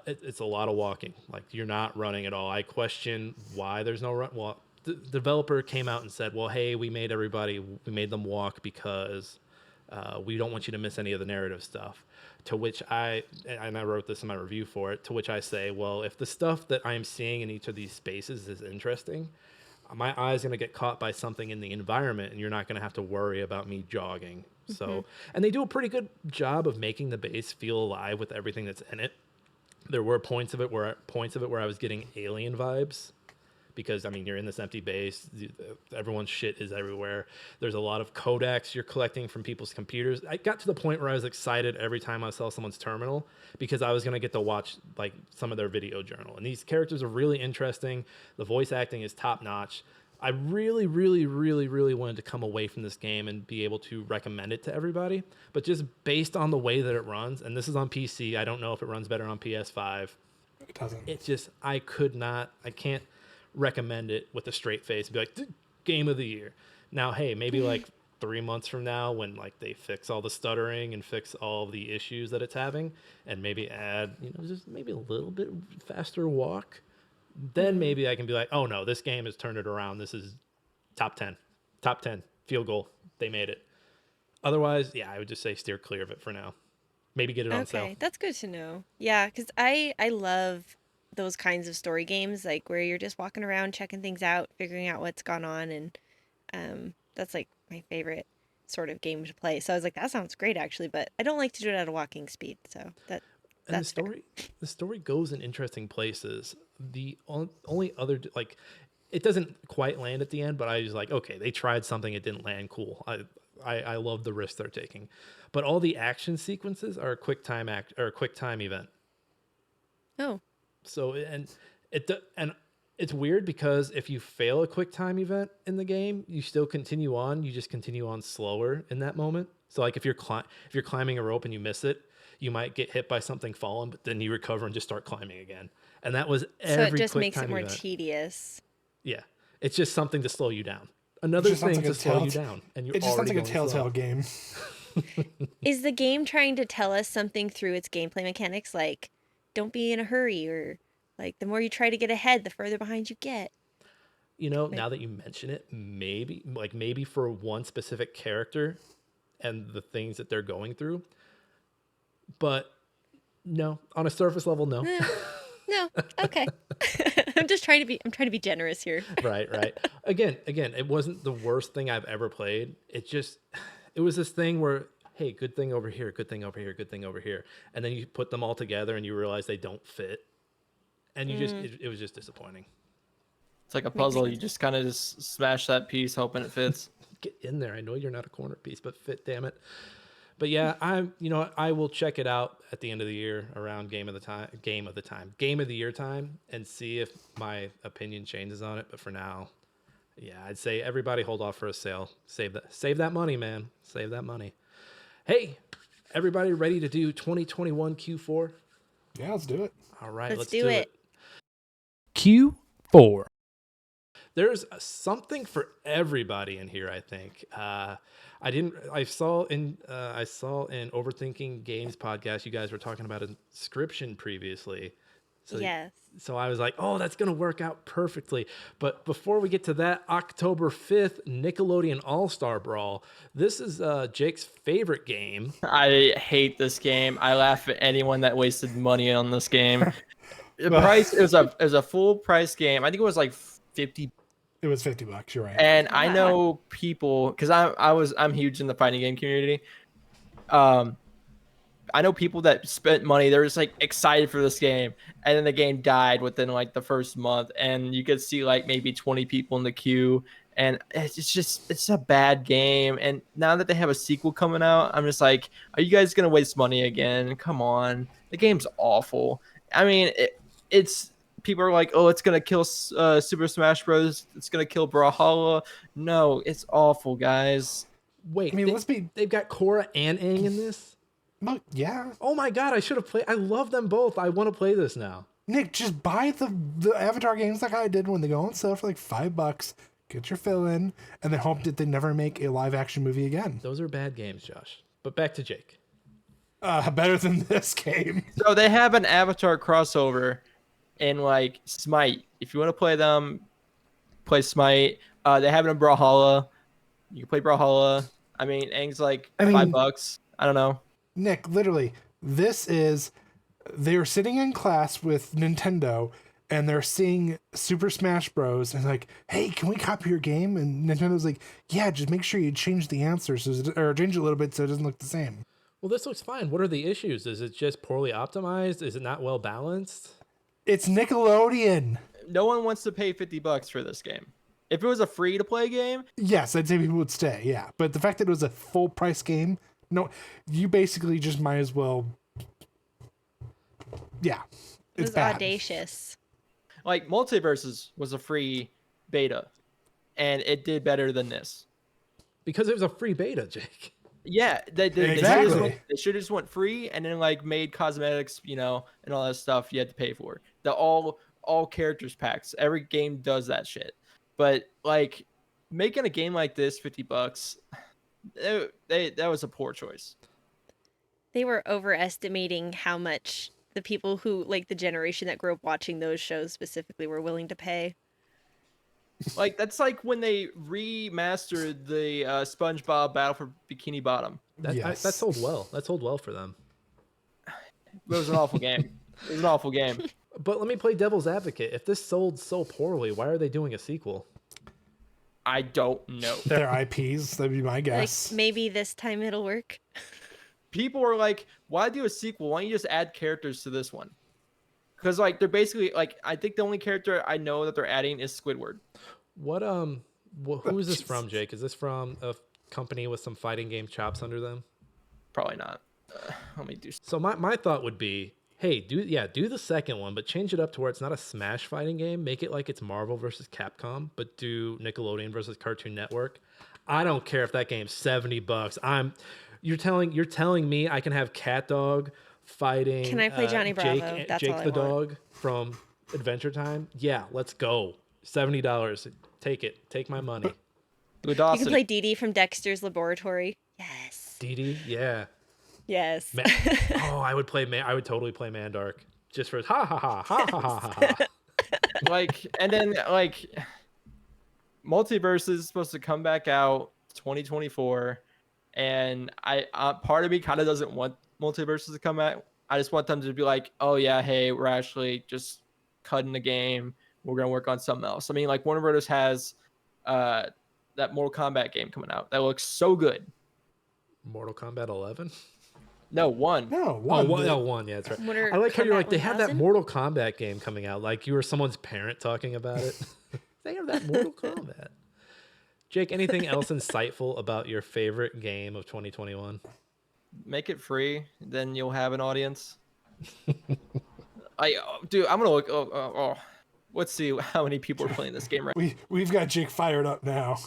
It's a lot of walking. Like, you're not running at all. I question why there's no run. Well, the developer came out and said, well, hey, we made them walk because we don't want you to miss any of the narrative stuff. To which I wrote this in my review for it, to which I say, well, if the stuff that I'm seeing in each of these spaces is interesting, my eye's going to get caught by something in the environment, and you're not going to have to worry about me jogging. Mm-hmm. So, and they do a pretty good job of making the base feel alive with everything that's in it. There were points of it where I was getting alien vibes. Because, I mean, you're in this empty base. Everyone's shit is everywhere. There's a lot of codecs you're collecting from people's computers. I got to the point where I was excited every time I saw someone's terminal because I was going to get to watch, like, some of their video journal. And these characters are really interesting. The voice acting is top-notch. I really, really, really, really wanted to come away from this game and be able to recommend it to everybody. But just based on the way that it runs, and this is on PC, I don't know if it runs better on PS5. It doesn't. It's just, I can't recommend it with a straight face and be like, game of the year. Now, hey, maybe like 3 months from now when like they fix all the stuttering and fix all the issues that it's having and maybe add, just maybe a little bit faster walk, then maybe I can be like, oh no, this game has turned it around. This is top 10 field goal. They made it. Otherwise, yeah, I would just say steer clear of it for now. Maybe get it on sale. Okay, that's good to know. Yeah, because I love those kinds of story games, like where you're just walking around, checking things out, figuring out what's gone on, and that's like my favorite sort of game to play. So I was like, that sounds great actually, but I don't like to do it at a walking speed. So that's the story goes in interesting places. The only other like, it doesn't quite land at the end, but I was like, okay, they tried something, it didn't land. Cool. I love the risks they're taking, but all the action sequences are a quick time event. Oh. So and it's weird because if you fail a quick time event in the game, you still continue on. You just continue on slower in that moment. So like if you're climbing a rope and you miss it, you might get hit by something falling, but then you recover and just start climbing again. And that was every. So it just makes it more event. tedious. Yeah, it's just something to slow you down. Another thing to slow you down, and you're. It just sounds like a Telltale slow. game. Is the game trying to tell us something through its gameplay mechanics, like don't be in a hurry, or like the more you try to get ahead, the further behind you get? Now that you mention it, maybe for one specific character and the things that they're going through. But no, on a surface level, no. No. Okay. I'm trying to be generous here. Right. Again, it wasn't the worst thing I've ever played. It was this thing where, hey, good thing over here, good thing over here, good thing over here. And then you put them all together and you realize they don't fit. And it was just disappointing. It's like a puzzle. You just kind of just smash that piece, hoping it fits. Get in there. I know you're not a corner piece, but fit, damn it. But yeah, I will check it out at the end of the year around game of the year time and see if my opinion changes on it. But for now, yeah, I'd say everybody hold off for a sale. Save that money, man. Save that money. Hey, everybody ready to do 2021 Q4? Yeah, let's do it. All right, let's do it. Q4. There's something for everybody in here, I think. I saw in Overthinking Games Podcast, you guys were talking about Inscryption previously. So, yes. So I was like, oh, that's going to work out perfectly. But before we get to that, October 5th, Nickelodeon All-Star Brawl. This is Jake's favorite game. I hate this game. I laugh at anyone that wasted money on this game. The price, it was a full price game. I think it was like 50. It was $50. You're right. And I know people, because I'm huge in the fighting game community. I know people that spent money. They're just like excited for this game, and then the game died within like the first month, and you could see like maybe 20 people in the queue, and it's a bad game. And now that they have a sequel coming out, I'm just like, are you guys gonna waste money again? Come on, the game's awful. I mean, it's people are like, oh, it's gonna kill Super Smash Bros. It's gonna kill Brawlhalla. No, it's awful, guys. Wait, I mean, they've got Korra and Aang in this. Yeah. Oh my god, I should have played. I love them both. I want to play this now. Nick, just buy the Avatar games like I did when they go on sale for like $5. Get your fill in, and then hope that they never make a live action movie again. Those are bad games, Josh. But back to Jake. Better than this game. So they have an Avatar crossover in like Smite. If you want to play them, play Smite. They have it in Brawlhalla. You can play Brawlhalla. I mean, Aang's like $5. I don't know. Nick, literally, they're sitting in class with Nintendo and they're seeing Super Smash Bros. And like, hey, can we copy your game? And Nintendo's like, yeah, just make sure you change the answers or change it a little bit so it doesn't look the same. Well, this looks fine. What are the issues? Is it just poorly optimized? Is it not well balanced? It's Nickelodeon. No one wants to pay $50 for this game. If it was a free to play game, yes, I'd say people would stay. Yeah, but the fact that it was a full price game, no, you basically just might as well. Yeah, it was bad. Audacious. Like Multiverses was a free beta. and it did better than this. Because it was a free beta, Jake. Yeah, they Exactly. they should have just went free and then like made cosmetics, and all that stuff you had to pay for. The all characters packs. Every game does that shit. But like making a game like this $50, that was a poor choice. They were overestimating how much the people who, like the generation that grew up watching those shows specifically, were willing to pay. Like that's like when they remastered the SpongeBob Battle for Bikini Bottom. That sold well. That sold well for them. It was an awful game. It was an awful game. But let me play devil's advocate. If this sold so poorly, why are they doing a sequel? I don't know. Their IPs, that'd be my guess. Like maybe this time it'll work. People are like, why do a sequel? Why don't you just add characters to this one? Because like they're basically like, I think the only character I know that they're adding is Squidward. Who is this from, Jake? Is this from a company with some fighting game chops under them? Probably not. Let me do. So my thought would be, hey, do the second one, but change it up to where it's not a Smash fighting game. Make it like it's Marvel versus Capcom, but do Nickelodeon versus Cartoon Network. I don't care if that game's $70. You're telling me I can have Cat Dog fighting. Can I play Johnny Bravo? Jake, That's Jake all I the want. dog from Adventure Time? Yeah, let's go. $70. Take it. Take my money. You can play Dee Dee from Dexter's Laboratory. Yes. Dee Dee, yeah. Yes. I would totally play Mandark just for ha ha ha ha ha ha ha. Like, and then like, Multiverse is supposed to come back out 2024, and I part of me kind of doesn't want Multiverses to come out. I just want them to be like, oh yeah, hey, we're actually just cutting the game. We're gonna work on something else. I mean, like Warner Brothers has that Mortal Kombat game coming out that looks so good. Mortal Kombat 11? No, one. No, one. One. Yeah, that's right. I like how you're like, they have that Mortal Kombat game coming out. Like you were someone's parent talking about it. They have that Mortal Kombat. Jake, anything else insightful about your favorite game of 2021? Make it free, then you'll have an audience. Dude, I'm gonna look. Let's see how many people are playing this game right. We've got Jake fired up now.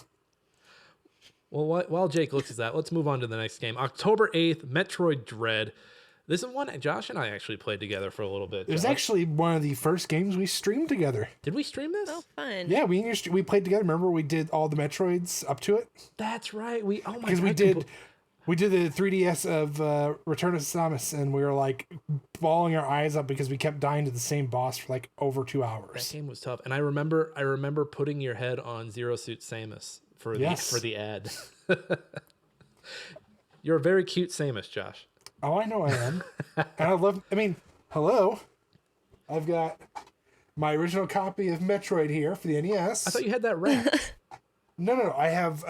Well, while Jake looks at that, let's move on to the next game. October 8th, Metroid Dread. This is one Josh and I actually played together for a little bit. It was actually one of the first games we streamed together. Did we stream this? Oh, fun. Yeah, we played together. Remember we did all the Metroids up to it? That's right. Oh my god. Because we did the 3DS of Return of Samus, and we were like bawling our eyes up because we kept dying to the same boss for like over 2 hours. That game was tough. And I remember putting your head on Zero Suit Samus for the ad. You're a very cute Samus, Josh. Oh, I know I am. And hello. I've got my original copy of Metroid here for the NES. I thought you had that wrapped. No. I have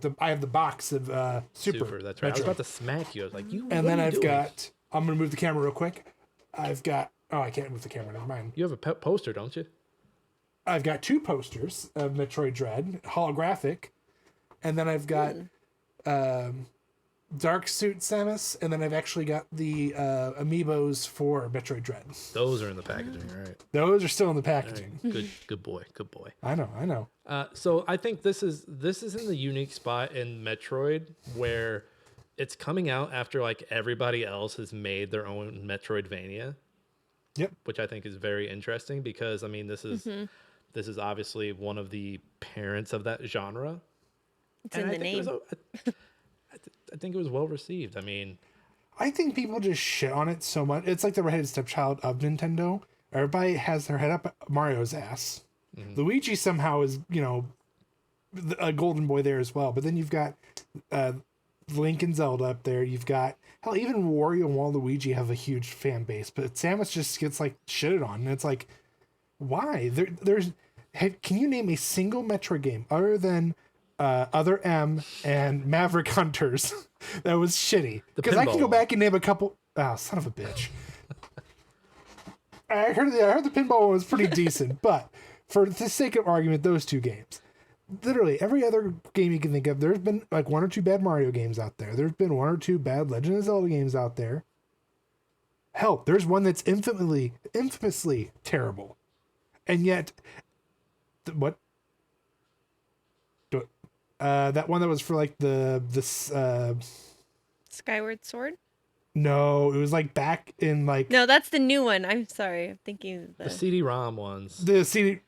the box of Super. That's right. Metroid. I was about to smack you. I was like, And then I'm gonna move the camera real quick. I can't move the camera. Never mind. You have a poster, don't you? I've got 2 posters of Metroid Dread, holographic, and then I've got Dark Suit Samus, and then I've actually got the amiibos for Metroid Dread. Those are in the packaging, right? Those are still in the packaging. Right. Good boy. I know. So I think this is in the unique spot in Metroid where it's coming out after like everybody else has made their own Metroidvania. Yep. Which I think is very interesting because I mean this is obviously one of the parents of that genre. It's in the name. I think it was well received. I mean, I think people just shit on it so much. It's like the redheaded stepchild of Nintendo. Everybody has their head up Mario's ass. Mm-hmm. Luigi somehow is, a golden boy there as well. But then you've got Link and Zelda up there. You've got, hell, even Wario and Waluigi have a huge fan base. But Samus just gets, like, shitted on. And it's like, why? Can you name a single Metroid game other than Other M and Maverick Hunters that was shitty? Because I can go back and name a couple. Oh, son of a bitch! I heard the pinball one was pretty decent, but for the sake of argument, those 2 games, literally every other game you can think of, there's been like 1 or 2 bad Mario games out there. There's been 1 or 2 bad Legend of Zelda games out there. Hell, there's one that's infamously terrible, and yet, what? That one that was for like this. Skyward Sword? No, it was like back in like No, that's the new one. I'm sorry. I'm thinking of The CD-ROM ones. the CD.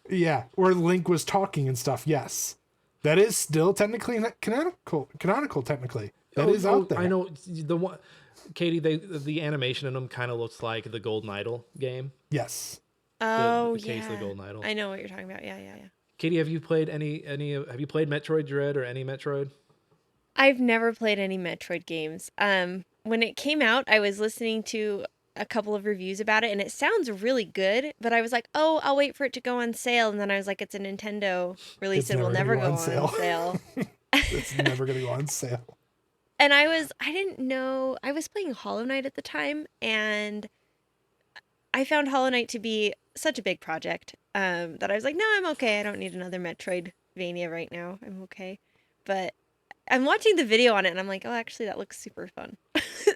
Yeah, where Link was talking and stuff. Yes, that is still technically canonical. Canonical, technically, that is out there. I know the one, Katie. The animation in them kind of looks like the Golden Idol game. Yes. Oh, the case yeah. of the Golden Idol. I know what you're talking about. Yeah. Katie, have you played any? Have you played Metroid Dread or any Metroid? I've never played any Metroid games. When it came out, I was listening to a couple of reviews about it, and it sounds really good. But I was like, "Oh, I'll wait for it to go on sale." And then I was like, "It's a Nintendo release; it will never go on sale." It's never gonna go on sale. And I didn't know. I was playing Hollow Knight at the time, and I found Hollow Knight to be such a big project that I was like, "No, I'm okay. I don't need another Metroidvania right now. I'm okay." But I'm watching the video on it, and I'm like, "Oh, actually, that looks super fun."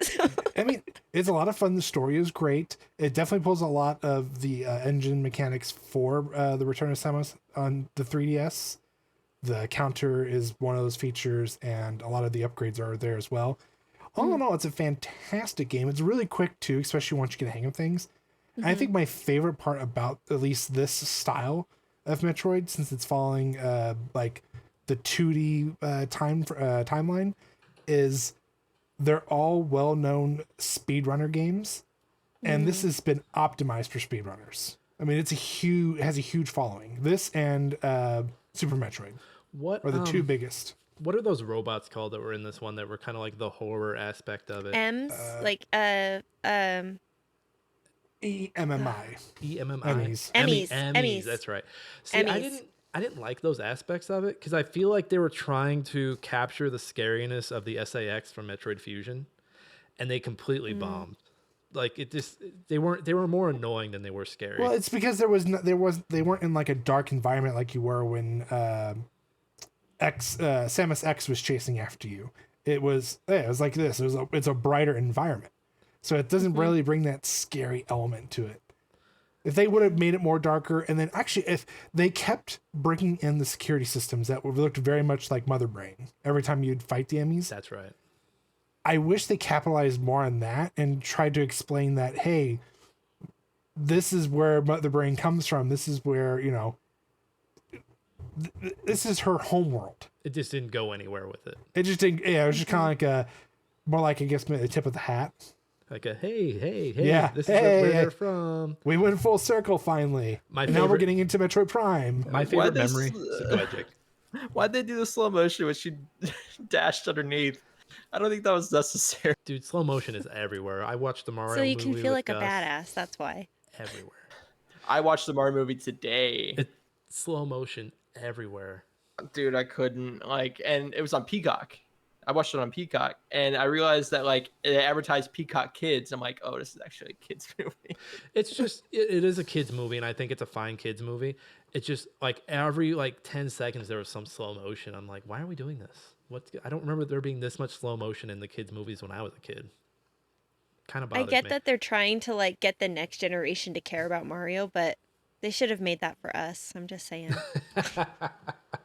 So, I mean, it's a lot of fun. The story is great. It definitely pulls a lot of the engine mechanics for the Return of Samus on the 3DS. The counter is one of those features, and a lot of the upgrades are there as well. All in all, it's a fantastic game. It's really quick too, especially once you get the hang of things. And I think my favorite part about at least this style of Metroid, since it's following like the 2D timeline, is they're all well-known speedrunner games, and this has been optimized for speedrunners. I mean, it has a huge following. This and Super Metroid What are the two biggest. What are those robots called that were in this one that were kind of like the horror aspect of it? M's like EMMI. EMMI. Emmys. Emmys. That's right. See, Emmys. I didn't like those aspects of it because I feel like they were trying to capture the scariness of the SAX from Metroid Fusion, and they completely bombed. Like they were more annoying than they were scary. Well, it's because they weren't in like a dark environment like you were when Samus X was chasing after you. It was like this. It's a brighter environment, so it doesn't really bring that scary element to it. If they would have made it more darker, and then actually if they kept bringing in the security systems that looked very much like Mother Brain every time you'd fight the enemies. That's right. I wish they capitalized more on that and tried to explain that, hey, this is where Mother Brain comes from. This is where, this is her homeworld. It just didn't go anywhere with it. It just didn't, it was just kind of like more like, I guess, the tip of the hat. Like a hey, Yeah. this is where they're from. We went full circle finally. And now we're getting into Metroid Prime. My favorite memory. So go ahead, Jake. Why'd they do the slow motion when she dashed underneath? I don't think that was necessary. Dude, slow motion is everywhere. I watched the Mario so you movie can feel with like a Gus. badass. That's why. Everywhere. I watched the Mario movie today. Slow motion everywhere. Dude, I couldn't and it was on Peacock. I watched it on Peacock, and I realized that it advertised Peacock Kids. I'm like, oh, this is actually a kids movie. It's just it is a kids movie, and I think it's a fine kids movie. It's just every 10 seconds there was some slow motion. I'm like, why are we doing this? I don't remember there being this much slow motion in the kids movies when I was a kid. Kind of bothers me. I get that they're trying to get the next generation to care about Mario, but they should have made that for us. I'm just saying.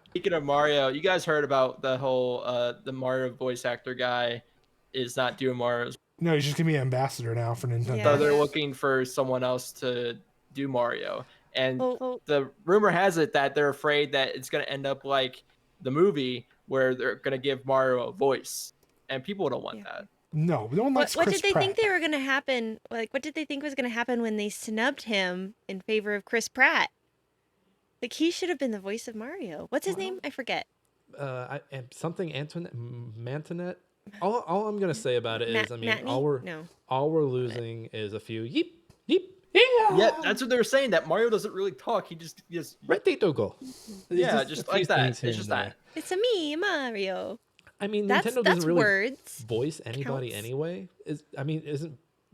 Speaking of Mario, you guys heard about the whole the Mario voice actor guy is not doing Mario's. No, he's just going to be an ambassador now for Nintendo. So they're looking for someone else to do Mario. And Well, the rumor has it that they're afraid that it's going to end up like the movie where they're going to give Mario a voice. And people don't want that. No one likes what Chris did they Pratt. think they were going to happen? What did they think was going to happen when they snubbed him in favor of Chris Pratt? He should have been the voice of Mario. What's his name? I forget. I am something Mantonet. All I'm gonna say about it is, all we're losing is a few yeep. Yeah, that's what they were saying. That Mario doesn't really talk. He just Retito go. Yeah, just like that. It's just that. It's a me, Mario. I mean, That's Nintendo doesn't really words. voice anybody Counts. anyway.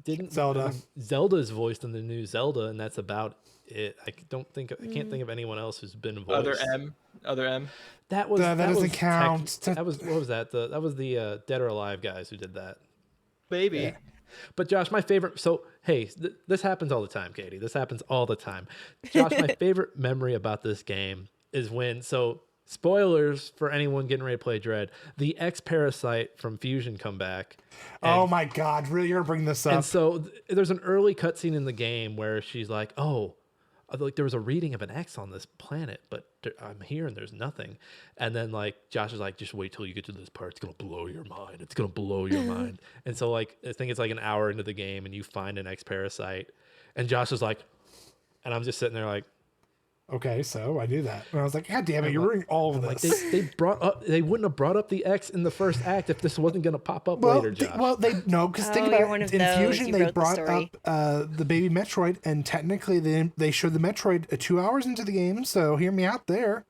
Didn't Zelda. Zelda's voiced in the new Zelda, and that's about it. I can't think of anyone else who's been voiced. Other M. That doesn't count. That was what was that? That was the Dead or Alive guys who did that. Baby. Yeah. But Josh, my favorite. So hey, this happens all the time, Katie. This happens all the time. Josh, my favorite memory about this game is when spoilers for anyone getting ready to play Dread. The X-Parasite from Fusion come back. Oh my God, really? You're gonna bring this up? And so there's an early cutscene in the game where she's like, "Oh, like there was a reading of an X on this planet, but I'm here and there's nothing." And then like Josh is like, "Just wait till you get to this part. It's gonna blow your mind. It's gonna blow your mind." And so like I think it's like an hour into the game, and you find an X-Parasite, and Josh is like, and I'm just sitting there like, Okay, so I knew that. And I was like, God damn it, you're ruining all of like this. they wouldn't have brought up the X in the first act if this wasn't gonna pop up later, Josh. Because think you're about one it. of In those. Fusion, You they wrote the brought story. up the baby Metroid, and technically they showed the Metroid 2 hours into the game. So hear me out there.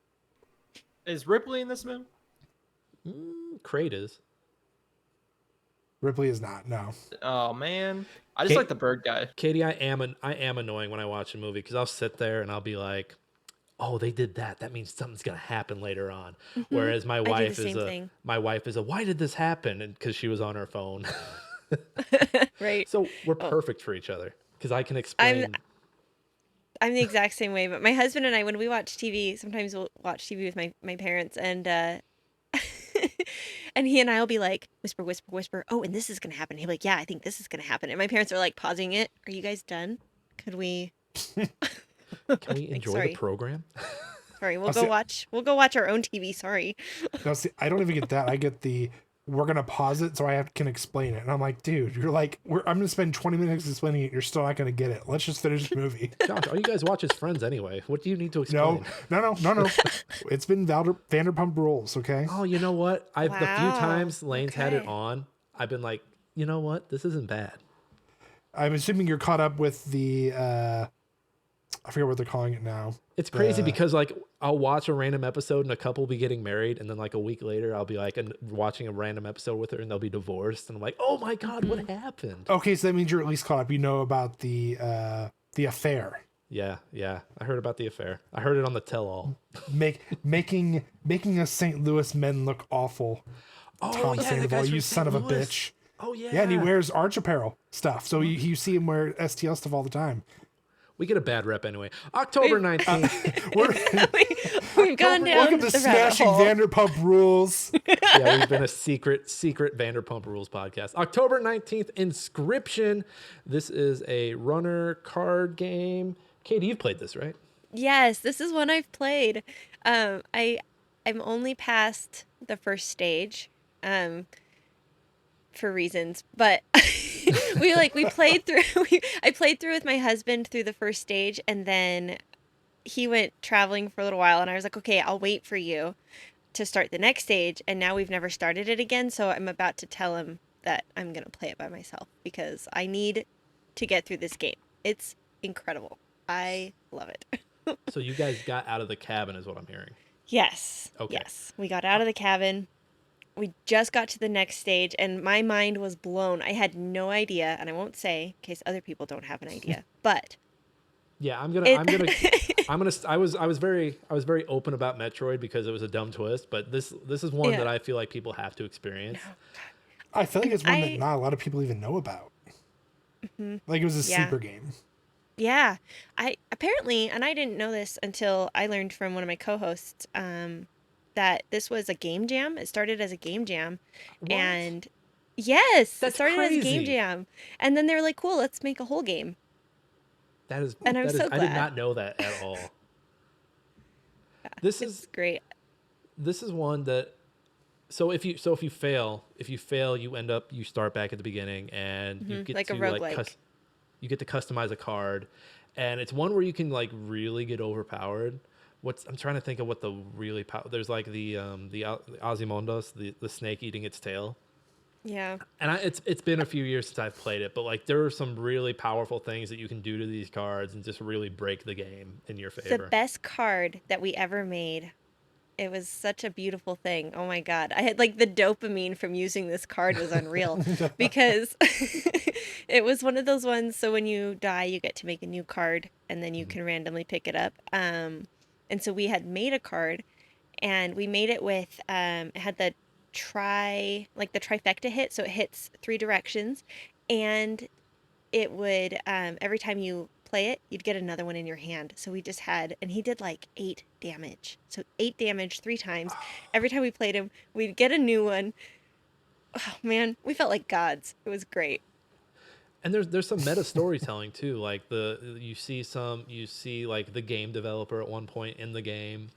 Is Ripley in this movie? Crate is. Ripley is not. No. Oh man, I just Kate- like the bird guy. Katie, I am annoying when I watch a movie because I'll sit there and I'll be like, "Oh, they did that. That means something's gonna happen later on." Whereas my do the wife same is thing. "Why did this happen?" And because she was on her phone. Right. So we're perfect for each other because I can explain. I'm the exact same way, but my husband and I, when we watch TV, sometimes we'll watch TV with my parents, and and he and I will be like, whisper, whisper, whisper. Oh, and this is gonna happen. He'll be like, yeah, I think this is gonna happen. And my parents are like pausing it. Are you guys done? Could we? Can we enjoy sorry. the program? Sorry, we'll I'll go see- watch. We'll go watch our own TV. Sorry. No, see, I don't even get that. I get we're gonna pause it so can explain it, and I'm like, dude, you're like, I'm gonna spend 20 minutes explaining it. You're still not gonna get it. Let's just finish the movie. Josh, all you guys watch as friends anyway. What do you need to explain? No. It's been Vanderpump Rules, okay? Oh, you know what? The few Wow. times Lane's had it Okay. on, I've been like, you know what? This isn't bad. I'm assuming you're caught up with the I forget what they're calling it now. It's crazy because like I'll watch a random episode and a couple will be getting married, and then like a week later I'll be like watching a random episode with her and they'll be divorced, and I'm like, oh my God, what happened? Okay, so that means you're at least caught up. You know about the affair. Yeah, I heard about the affair. I heard it on the tell-all. Making a St. Louis men look awful. Oh Tom yeah, the Sandoval, guy's from you St. son of a Louis. bitch. Oh yeah. Yeah, and he wears arch apparel stuff. So you see him wear STL stuff all the time. We get a bad rep anyway. October 19th. We've gone down Welcome to the rabbit Smashing hole. Vanderpump Rules. Yeah, we've been a secret Vanderpump Rules podcast. October 19th, Inscryption. This is a runner card game. Katie, you've played this, right? Yes, this is one I've played. I'm only past the first stage, for reasons, but we played through. I played through with my husband through the first stage, and then he went traveling for a little while, and I was like, okay, I'll wait for you to start the next stage. And now we've never started it again, so I'm about to tell him that I'm gonna play it by myself because I need to get through this game. It's incredible. I love it. So you guys got out of the cabin is what I'm hearing. Yes. Okay. Yes. We got out of the cabin. We just got to the next stage and my mind was blown. I had no idea, and I won't say in case other people don't have an idea, but Yeah, I was very open about Metroid because it was a dumb twist, but this is one Yeah. that I feel like people have to experience. I feel like it's one I- that not a lot of people even know about. Like it was a Yeah. sleeper game. yeah, I apparently, and I didn't know this until I learned from one of my co-hosts, that this was a game jam. It started as a game jam, and yes, That's it started as a game crazy. jam, and then they were like, "Cool, let's make a whole game." And I'm so I did glad. not know that at all. This It's is great. one that if you fail, you start back at the beginning and you get like a to roguelike. you get to customize a card, and it's one where you can like really get overpowered. I'm trying to think of what the really there's like the Ozymandias, the snake eating its tail. Yeah. And it's been a few years since I've played it, but like there are some really powerful things that you can do to these cards and just really break the game in your The favor. best card that we ever made. It was such a beautiful thing. Oh my God. I had like the dopamine from using this card was unreal because it was one of those ones. So when you die, you get to make a new card and then you can randomly pick it up. And so we had made a card and we made it with, it had the trifecta hit. So it hits 3 directions and it would, every time you play it, you'd get another one in your hand. So we just had, and he did like 8 damage. So 8 damage 3 times. Every time we played him, we'd get a new one. Oh man, we felt like gods. It was great. And there's some meta storytelling too. Like you see like the game developer at one point in the game,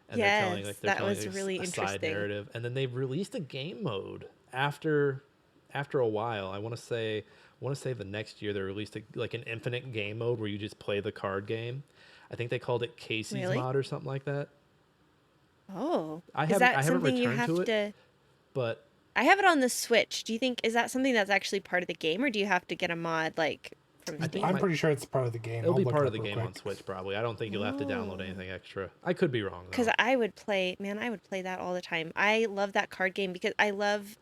and Yes, they're that telling was a really side interesting. narrative, and then they've released a game mode after a while. I want to say the next year they released like an infinite game mode where you just play the card game. I think they called it Casey's Really? mod or something like that. Oh, I is haven't that something you returned have to it, but I have it on the Switch. Do you think is that something that's actually part of the game, or do you have to get a mod like from I think Steam? I'm pretty sure it's part of the game. it'll I'll be look part it of the up real game on quick. Switch probably. I don't think you'll have to download Oh. anything extra. I could be wrong Because though. I would play that all the time. I love that card game because I love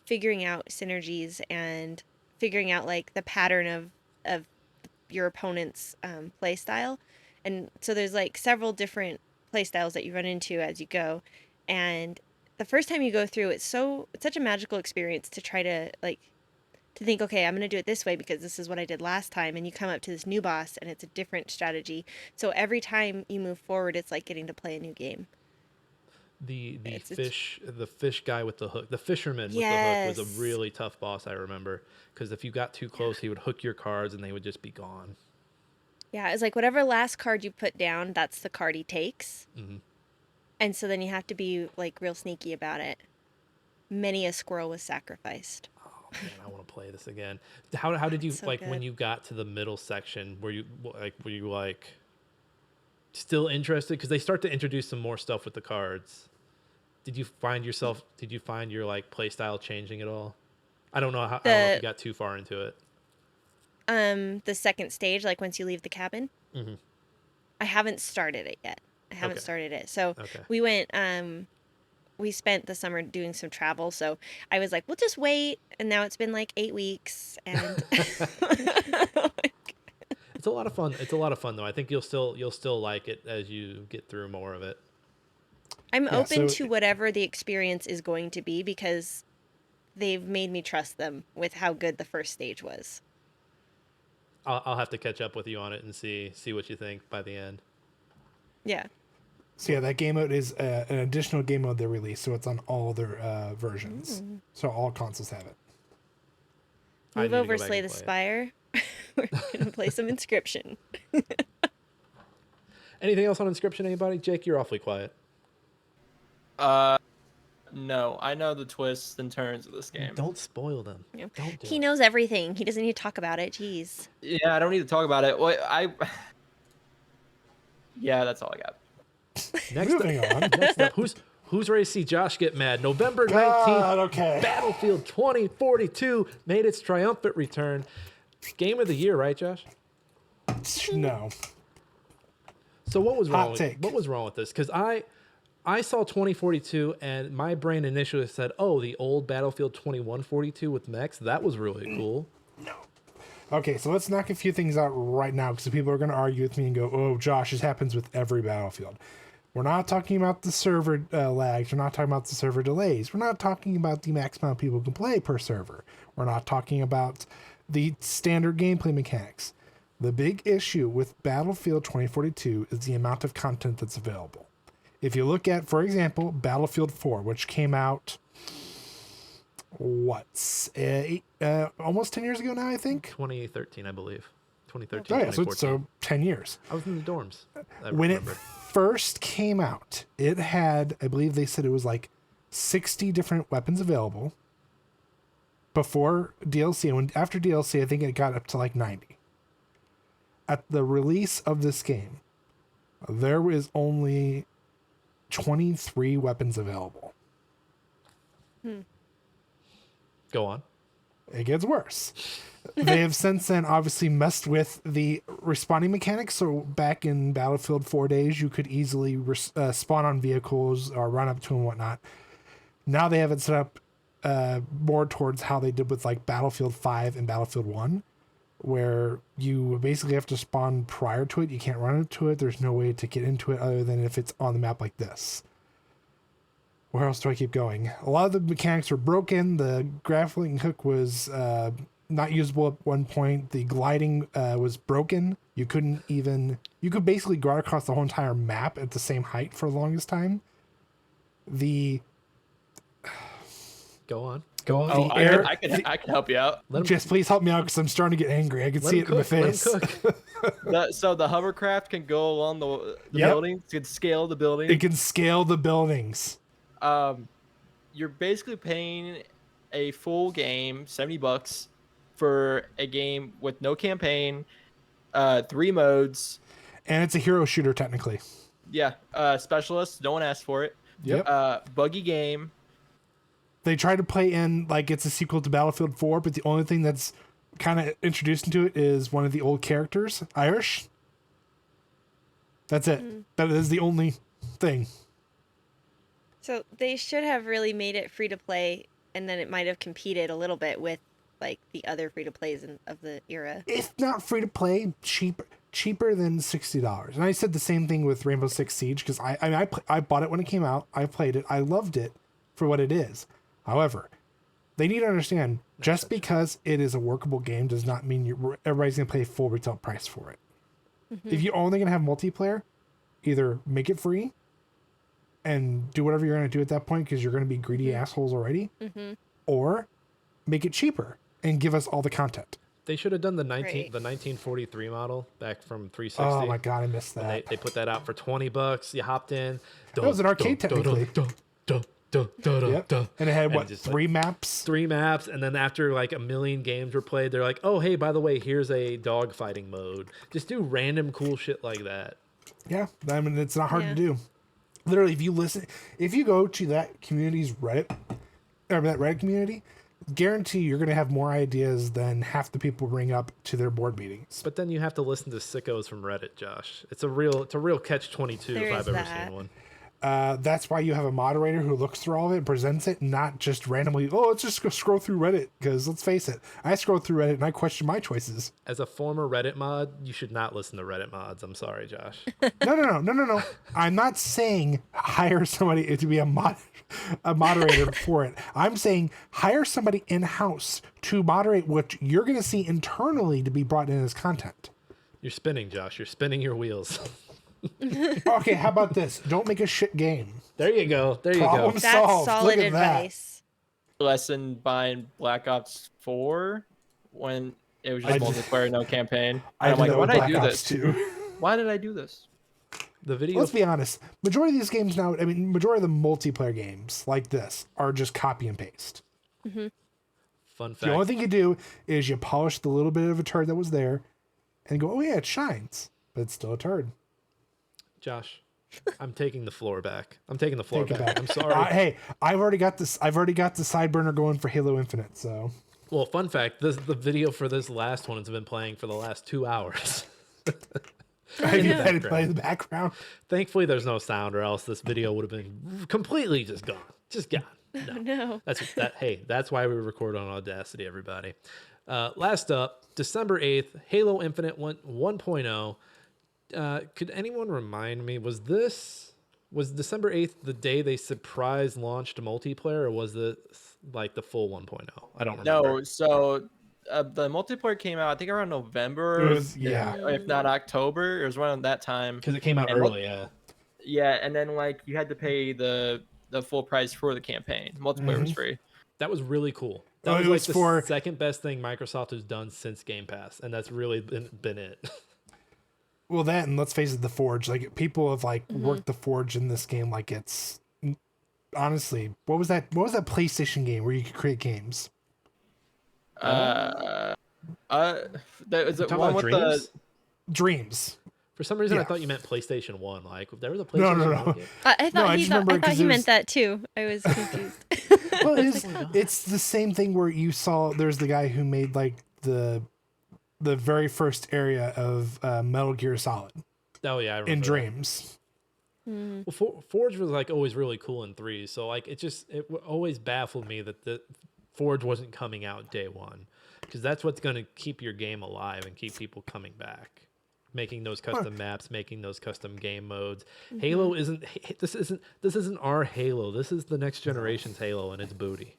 figuring out synergies and figuring out like the pattern of your opponent's play style. And so there's like several different play styles that you run into as you go. And the first time you go through, it's such a magical experience to try to think, okay, I'm going to do it this way because this is what I did last time. And you come up to this new boss and it's a different strategy. So every time you move forward, it's like getting to play a new game. The It's- fish guy with the hook, the fisherman with the hook was Yes. a really tough boss. I remember because if you got too close, he would hook your cards and they would just be gone. Yeah, it's like whatever last card you put down, that's the card he takes. Mhm. And so then you have to be like real sneaky about it. Many a squirrel was sacrificed. Oh man, I want to play this again. How did you So like when good. you got to the middle section? Were you still interested? Because they start to introduce some more stuff with the cards. Did you find your like play style changing at all? I don't know I don't know if you got too far into it. The second stage, like once you leave the cabin, Mhm. I haven't started it yet. I haven't Okay. started it. So Okay. we went, we spent the summer doing some travel. So I was like, we'll just wait. And now it's been like 8 weeks. And It's a lot of fun. It's a lot of fun though. I think you'll still like it as you get through more of it. I'm Yeah, open so- to whatever the experience is going to be because they've made me trust them with how good the first stage was. I'll have to catch up with you on it and see what you think by the end. Yeah. So yeah, that game mode is an additional game mode they released, so it's on all their versions. So all consoles have it. I need Move to over, go back Slay and the play it. Spire. We're gonna play some Inscryption. Anything else on Inscryption? Anybody? Jake, you're awfully quiet. No, I know the twists and turns of this game. Don't spoil them. Yeah. Don't do He it. knows everything. He doesn't need to talk about it. Jeez. Yeah, I don't need to talk about it. Yeah, that's all I got. Next Moving on. Next up, who's ready to see Josh get mad? November 19th, God, okay. Battlefield 2042 made its triumphant return. Game of the year, right, Josh? No. So what was wrong? Hot take. What was wrong with this? Because I saw 2042 and my brain initially said, "Oh, the old Battlefield 2142 with mechs. That was really cool." Okay, so let's knock a few things out right now because people are going to argue with me and go, "Oh, Josh, this happens with every Battlefield." We're not talking about the server lags. We're not talking about the server delays. We're not talking about the max amount of people can play per server. We're not talking about the standard gameplay mechanics. The big issue with Battlefield 2042 is the amount of content that's available. If you look at, for example, Battlefield 4, which came out, almost 10 years ago now, I think? 2013, I believe. 2013, Oh, yeah, 2014. so 10 years. I was in the dorms. I When it remember. first came out, it had, I believe they said it was like 60 different weapons available before DLC. And after DLC, I think it got up to like 90. At the release of this game, there was only 23 weapons available. Go on. It gets worse. They have since then obviously messed with the respawning mechanics. So back in Battlefield 4 days, you could easily spawn on vehicles or run up to them and whatnot. Now they have it set up more towards how they did with like Battlefield 5 and Battlefield 1, where you basically have to spawn prior to it. You can't run into it. There's no way to get into it other than if it's on the map like this. Where else do I keep going? A lot of the mechanics were broken. The grappling hook was not usable at one point. The gliding was broken. You could basically go across the whole entire map at the same height for the longest time. Go on. Oh, air- I can help you out. Just please help me out because I'm starting to get angry. I can see it in my face. So the hovercraft can go along the Yep. buildings, can scale the building. It can scale the buildings. You're basically paying a full game, $70 for a game with no campaign, 3 modes. And it's a hero shooter technically. Yeah, specialist. No one asked for it. Yep. Buggy game. They try to play in like it's a sequel to Battlefield 4, but the only thing that's kind of introduced into it is one of the old characters, Irish. That's it. That is the only thing. So they should have really made it free to play, and then it might have competed a little bit with like the other free to plays of the era. If not free to play, cheaper than $60. And I said the same thing with Rainbow Six Siege because I bought it when it came out. I played it. I loved it for what it is. However, they need to understand just because it is a workable game does not mean everybody's going to pay full retail price for it. If you're only going to have multiplayer, either make it free and do whatever you're going to do at that point because you're going to be greedy assholes already, or make it cheaper and give us all the content. They should have done the Right. 1943 model back from 360. Oh my god, I missed And that. they put that out for $20. You hopped in. That was an arcade technically. Yep. And it had what, just, 3 maps? 3 maps, and then after like a million games were played, they're like, oh, hey, by the way, here's a dogfighting mode. Just do random cool shit like that. Yeah, I mean it's not hard Yeah. to do. Literally, if you go to that community's Reddit, or that Reddit community, guarantee you're going to have more ideas than half the people bring up to their board meetings. But then you have to listen to sickos from Reddit, Josh. It's a real catch-22 There if is I've ever that. seen one. That's why you have a moderator who looks through all of it and presents it, not just randomly, oh, let's just go scroll through Reddit. Because let's face it, I scroll through Reddit and I question my choices. As a former Reddit mod, you should not listen to Reddit mods. I'm sorry, Josh. No. I'm not saying hire somebody to be a moderator for it. I'm saying hire somebody in-house to moderate what you're going to see internally to be brought in as content. You're spinning, Josh. You're spinning your wheels. Okay, how about this? Don't make a shit game. There you go. There you Problem go. That's solved. solid Look at that. advice. Lesson buying Black Ops 4 when it was just multiplayer, no campaign. And I'm like, why did I do this? Why did I do this? The video. Let's be honest. Majority of these games now, majority of the multiplayer games like this are just copy and paste. Fun fact. The only thing you do is you polish the little bit of a turd that was there and go, oh yeah, it shines, but it's still a turd. Josh, I'm taking the floor back. I'm taking the floor Take it back. back. I'm sorry. Hey, I've already got this. I've already got the side burner going for Halo Infinite. So, Well, fun fact: the video for this last one has been playing for the last 2 hours. I the had to play background. in the background. Thankfully, there's no sound, or else this video would have been completely just gone. Just gone. No. No. That's why we record on Audacity, everybody. Last up, December 8th, Halo Infinite 1.0. Could anyone remind me, was December 8th the day they surprise launched multiplayer, or was it like the full 1.0? I don't remember. No, so the multiplayer came out, I think around November, It was, yeah. if not October. It was around that time. Because it came out And early, yeah. Yeah, and then like you had to pay the full price for the campaign. Multiplayer was free. That was really cool. That Oh, was it like was the for- second best thing Microsoft has done since Game Pass, and that's really been it. Well, that and let's face it, the Forge. Like people have like worked the Forge in this game like it's honestly. What was that? What was that PlayStation game where you could create games? That is it Talking one about with Dreams? Dreams. For some reason, I Yeah. thought you meant PlayStation 1. Like, there was a No, PlayStation no, 1 no. game. I No, I thought just remember I thought 'cause he it meant was- that too. I was confused. Well, it's the same thing where you saw there's the guy who made like the very first area of Metal Gear Solid Oh, yeah, I remember in that. Dreams. Well, Forge was like always really cool in 3, so like it always baffled me that the Forge wasn't coming out day one, because that's what's going to keep your game alive and keep people coming back, making those custom maps, making those custom game modes. Halo this isn't our Halo. This is the next generation's Halo, and it's booty.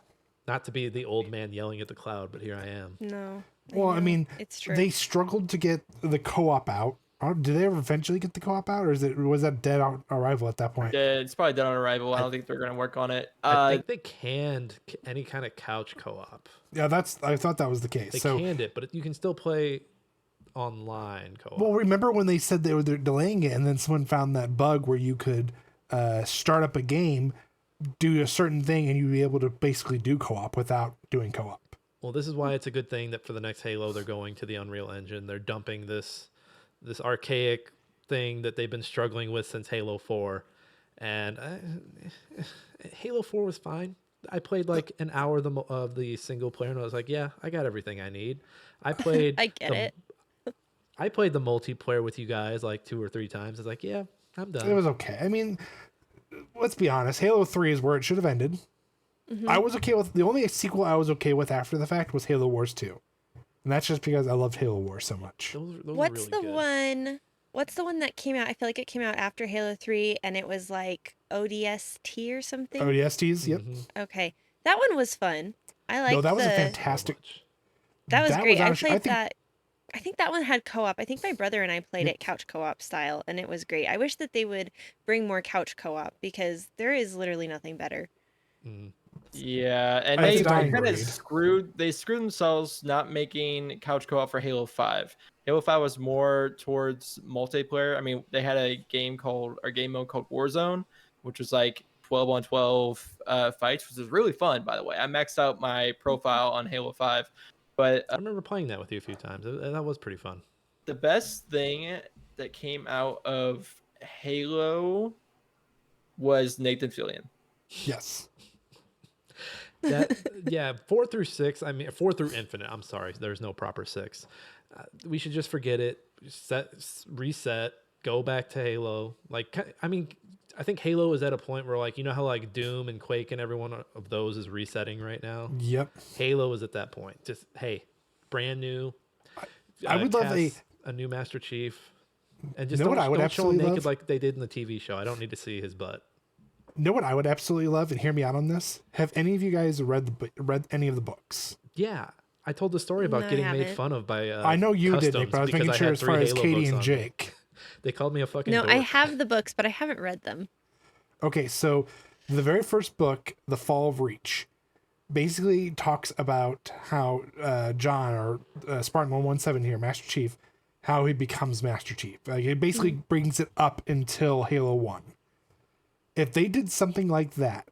Not to be the old man yelling at the cloud, but here I am. No. Well, I know. mean, It's true. they struggled to get the co-op out. Did they ever eventually get the co-op out, or was that dead on arrival at that point? Yeah, it's probably dead on arrival. I don't think they're going to work on it. I think they canned any kind of couch co-op. Yeah, I thought that was the case. They So, canned it, but you can still play online co-op. well, remember when they said they're delaying it, and then someone found that bug where you could start up a game, do a certain thing, and you'd be able to basically do co-op without doing co-op. Well, this is why it's a good thing that for the next Halo, they're going to the Unreal Engine. They're dumping this archaic thing that they've been struggling with since Halo 4. And Halo 4 was fine. I played like an hour of the single player, and I was like, yeah, I got everything I need. I played. I get it. I played the multiplayer with you guys like 2 or 3 times. I was like, yeah, I'm done. It was okay. I mean, let's be honest. Halo 3 is where it should have ended. I was okay with the only sequel I was okay with after the fact was Halo Wars 2. And that's just because I loved Halo Wars so much. Those were What's really the good. one? What's the one that came out? I feel like it came out after Halo 3, and it was like ODST or something. ODSTs, yep. Okay, that one was fun. I liked No, that was a the- fantastic. That was that great. was I actually- played I think- that. I think that one had co-op. I think my brother and I played it couch co-op style, and it was great. I wish that they would bring more couch co-op because there is literally nothing better. Yeah, and That's they a dying kind of breed. screwed themselves not making couch co-op for Halo 5. Halo 5 was more towards multiplayer. I mean, they had a game mode called Warzone, which was like 12 on 12 fights, which was really fun, by the way. I maxed out my profile on Halo 5. But I remember playing that with you a few times. That was pretty fun. the best thing that came out of Halo was Nathan Fillion. Yes. Yeah, 4 through 6. I mean, 4 through Infinite. I'm sorry, there's no proper 6. We should just forget it. Reset. Go back to Halo. Like, I mean, I think Halo is at a point where, like, you know how like Doom and Quake and every one of those is resetting right now. Yep. Halo is at that point. Just hey, brand new. I would love a new Master Chief, and just know what don't, I would don't show him absolutely naked love? like they did in the TV show. I don't need to see his butt. Know what I would absolutely love, and hear me out on this? Have any of you guys read any of the books? Yeah, I told the story about No, I getting made haven't. fun of by. I know you did, Nick, Customs but I was because making sure had as far 3 as Halo Katie books and on me. Jake. They called me a fucking. No, I dork. have the books, but I haven't read them. Okay, so the very first book, The Fall of Reach, basically talks about how John, or Spartan 117 here, Master Chief, how he becomes Master Chief. Like, it basically brings it up until Halo 1. If they did something like that,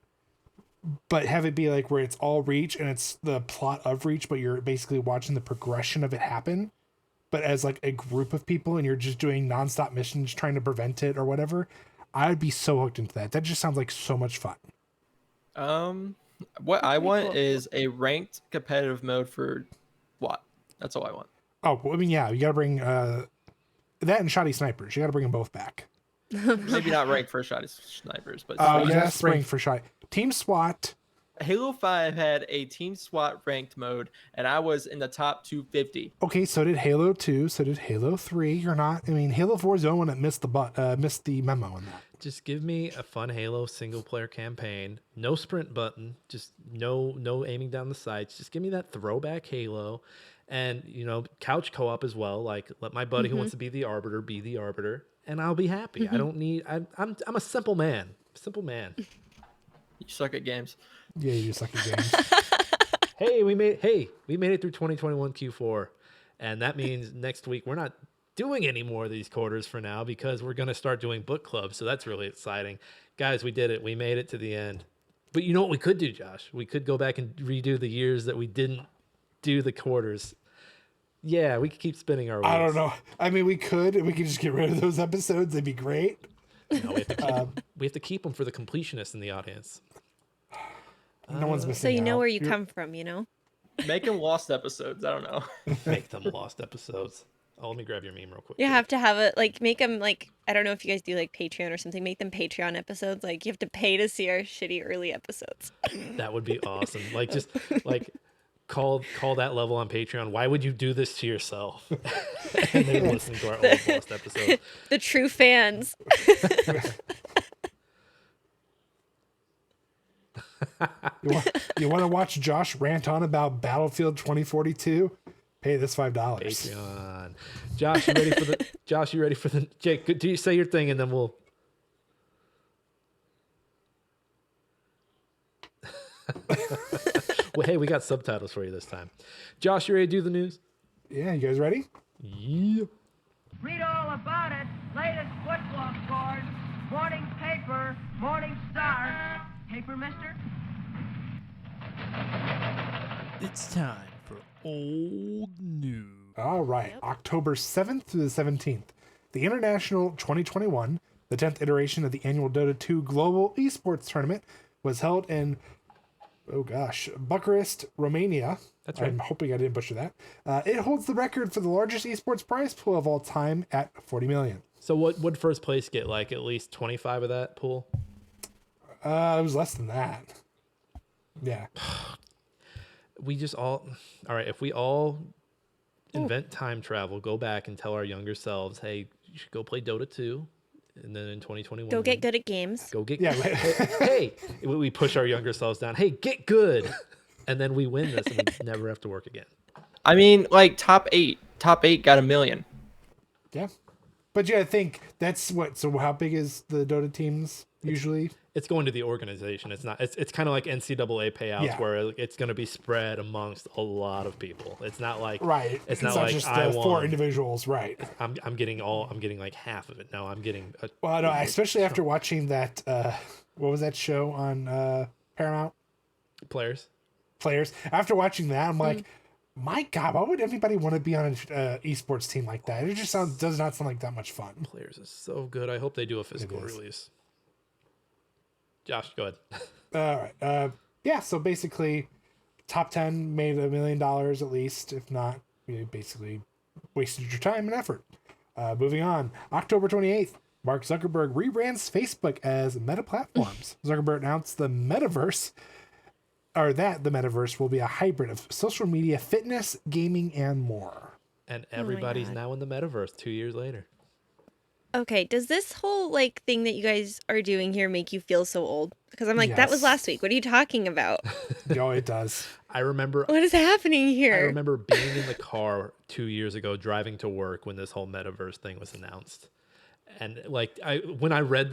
but have it be like where it's all Reach and it's the plot of Reach, but you're basically watching the progression of it happen, but as like a group of people and you're just doing nonstop missions trying to prevent it or whatever, I would be so hooked into that. That just sounds like so much fun. What I want cool. is a ranked competitive mode for SWAT. That's all I want. Oh, well, I mean, yeah, you got to bring that and shoddy snipers. You got to bring them both back. Maybe not ranked for shot snipers, but Yes, bring for shoddy. Team SWAT. Halo 5 had a Team SWAT ranked mode, and I was in the top 250. Okay, so did Halo 2. So did Halo 3. You're not. I mean, Halo 4 is the only one that missed the memo in that. Just give me a fun Halo single player campaign. No sprint button. Just no aiming down the sights. Just give me that throwback Halo, and couch co-op as well. Like, let my buddy who wants to be the Arbiter be the Arbiter, and I'll be happy. I don't need. I'm a simple man. Simple man. You suck at games. Yeah, you suck at games. Hey, we made it through 2021 Q4, and that means next week we're not doing any more of these quarters for now because we're going to start doing book clubs. So that's really exciting. Guys, we did it. We made it to the end. But you know what we could do, Josh? We could go back and redo the years that we didn't do the quarters. Yeah, we could keep spinning our wheels. I don't know. I mean, we could just get rid of those episodes. They'd be great. No, we have to keep them for the completionists in the audience. No one's missing So you know out. where you come from, you know? Make them lost episodes. I don't know. Make them lost episodes. Oh, let me grab your meme real quick. You have to have it, like, make them, like, I don't know if you guys do, like, Patreon or something. Make them Patreon episodes. Like, you have to pay to see our shitty early episodes. That would be awesome. Like, just, like, call that level on Patreon. Why would you do this to yourself? And they listen to our old lost episodes. The true fans. You want to watch Josh rant on about Battlefield 2042? Pay this $5. Patreon. Josh, you ready for the Jake, do you say your thing and then we'll well, hey, we got subtitles for you this time. Josh, you ready to do the news? Yeah, you guys ready? Yeah. Read all about it. Latest football scores. Morning paper. Morning Star. Paper, mister? It's time for old news. All right. Yep. October 7th through the 17th. The International 2021, the 10th iteration of the annual Dota 2 Global Esports Tournament, was held in, Bucharest, Romania. That's right. I'm hoping I didn't butcher that. It holds the record for the largest esports prize pool of all time at 40 million. So what would first place get, like at least 25 of that pool? It was less than that. Yeah. We just all right, if we all invent time travel, go back and tell our younger selves, hey, you should go play Dota 2. And then in 2021, Go get good at games. Go get Yeah. Right. hey, we push our younger selves down. Hey, get good. And then we win this and we never have to work again. I mean, like top eight got $1 million. Yeah. But yeah, I think that's what. So how big is the Dota teams usually? It's going to the organization. It's not. It's kind of like NCAA payouts Yeah. where it's going to be spread amongst a lot of people. It's not like Right. It's not like just I four won. individuals. Right. I'm getting like half of it. No, I'm getting. Well, no, especially after watching that. What was that show on Paramount? Players. Players. After watching that, I'm like, my God, why would anybody want to be on an esports team like that? It just does not sound like that much fun. Players is so good. I hope they do a physical is. release. Josh, go ahead. All right. Yeah. So basically, top 10 made $1 million at least. If not, you basically wasted your time and effort. Moving on. October 28th, Mark Zuckerberg rebrands Facebook as Meta Platforms. Zuckerberg announced the metaverse will be a hybrid of social media, fitness, gaming, and more. And everybody's God. now in the metaverse 2 years later. Okay, does this whole like thing that you guys are doing here make you feel so old? Because I'm like, that was Yes. last week. What are you talking about? Oh, it does. I remember What is happening I here? remember being in the car 2 years ago driving to work when this whole metaverse thing was announced. And like when I read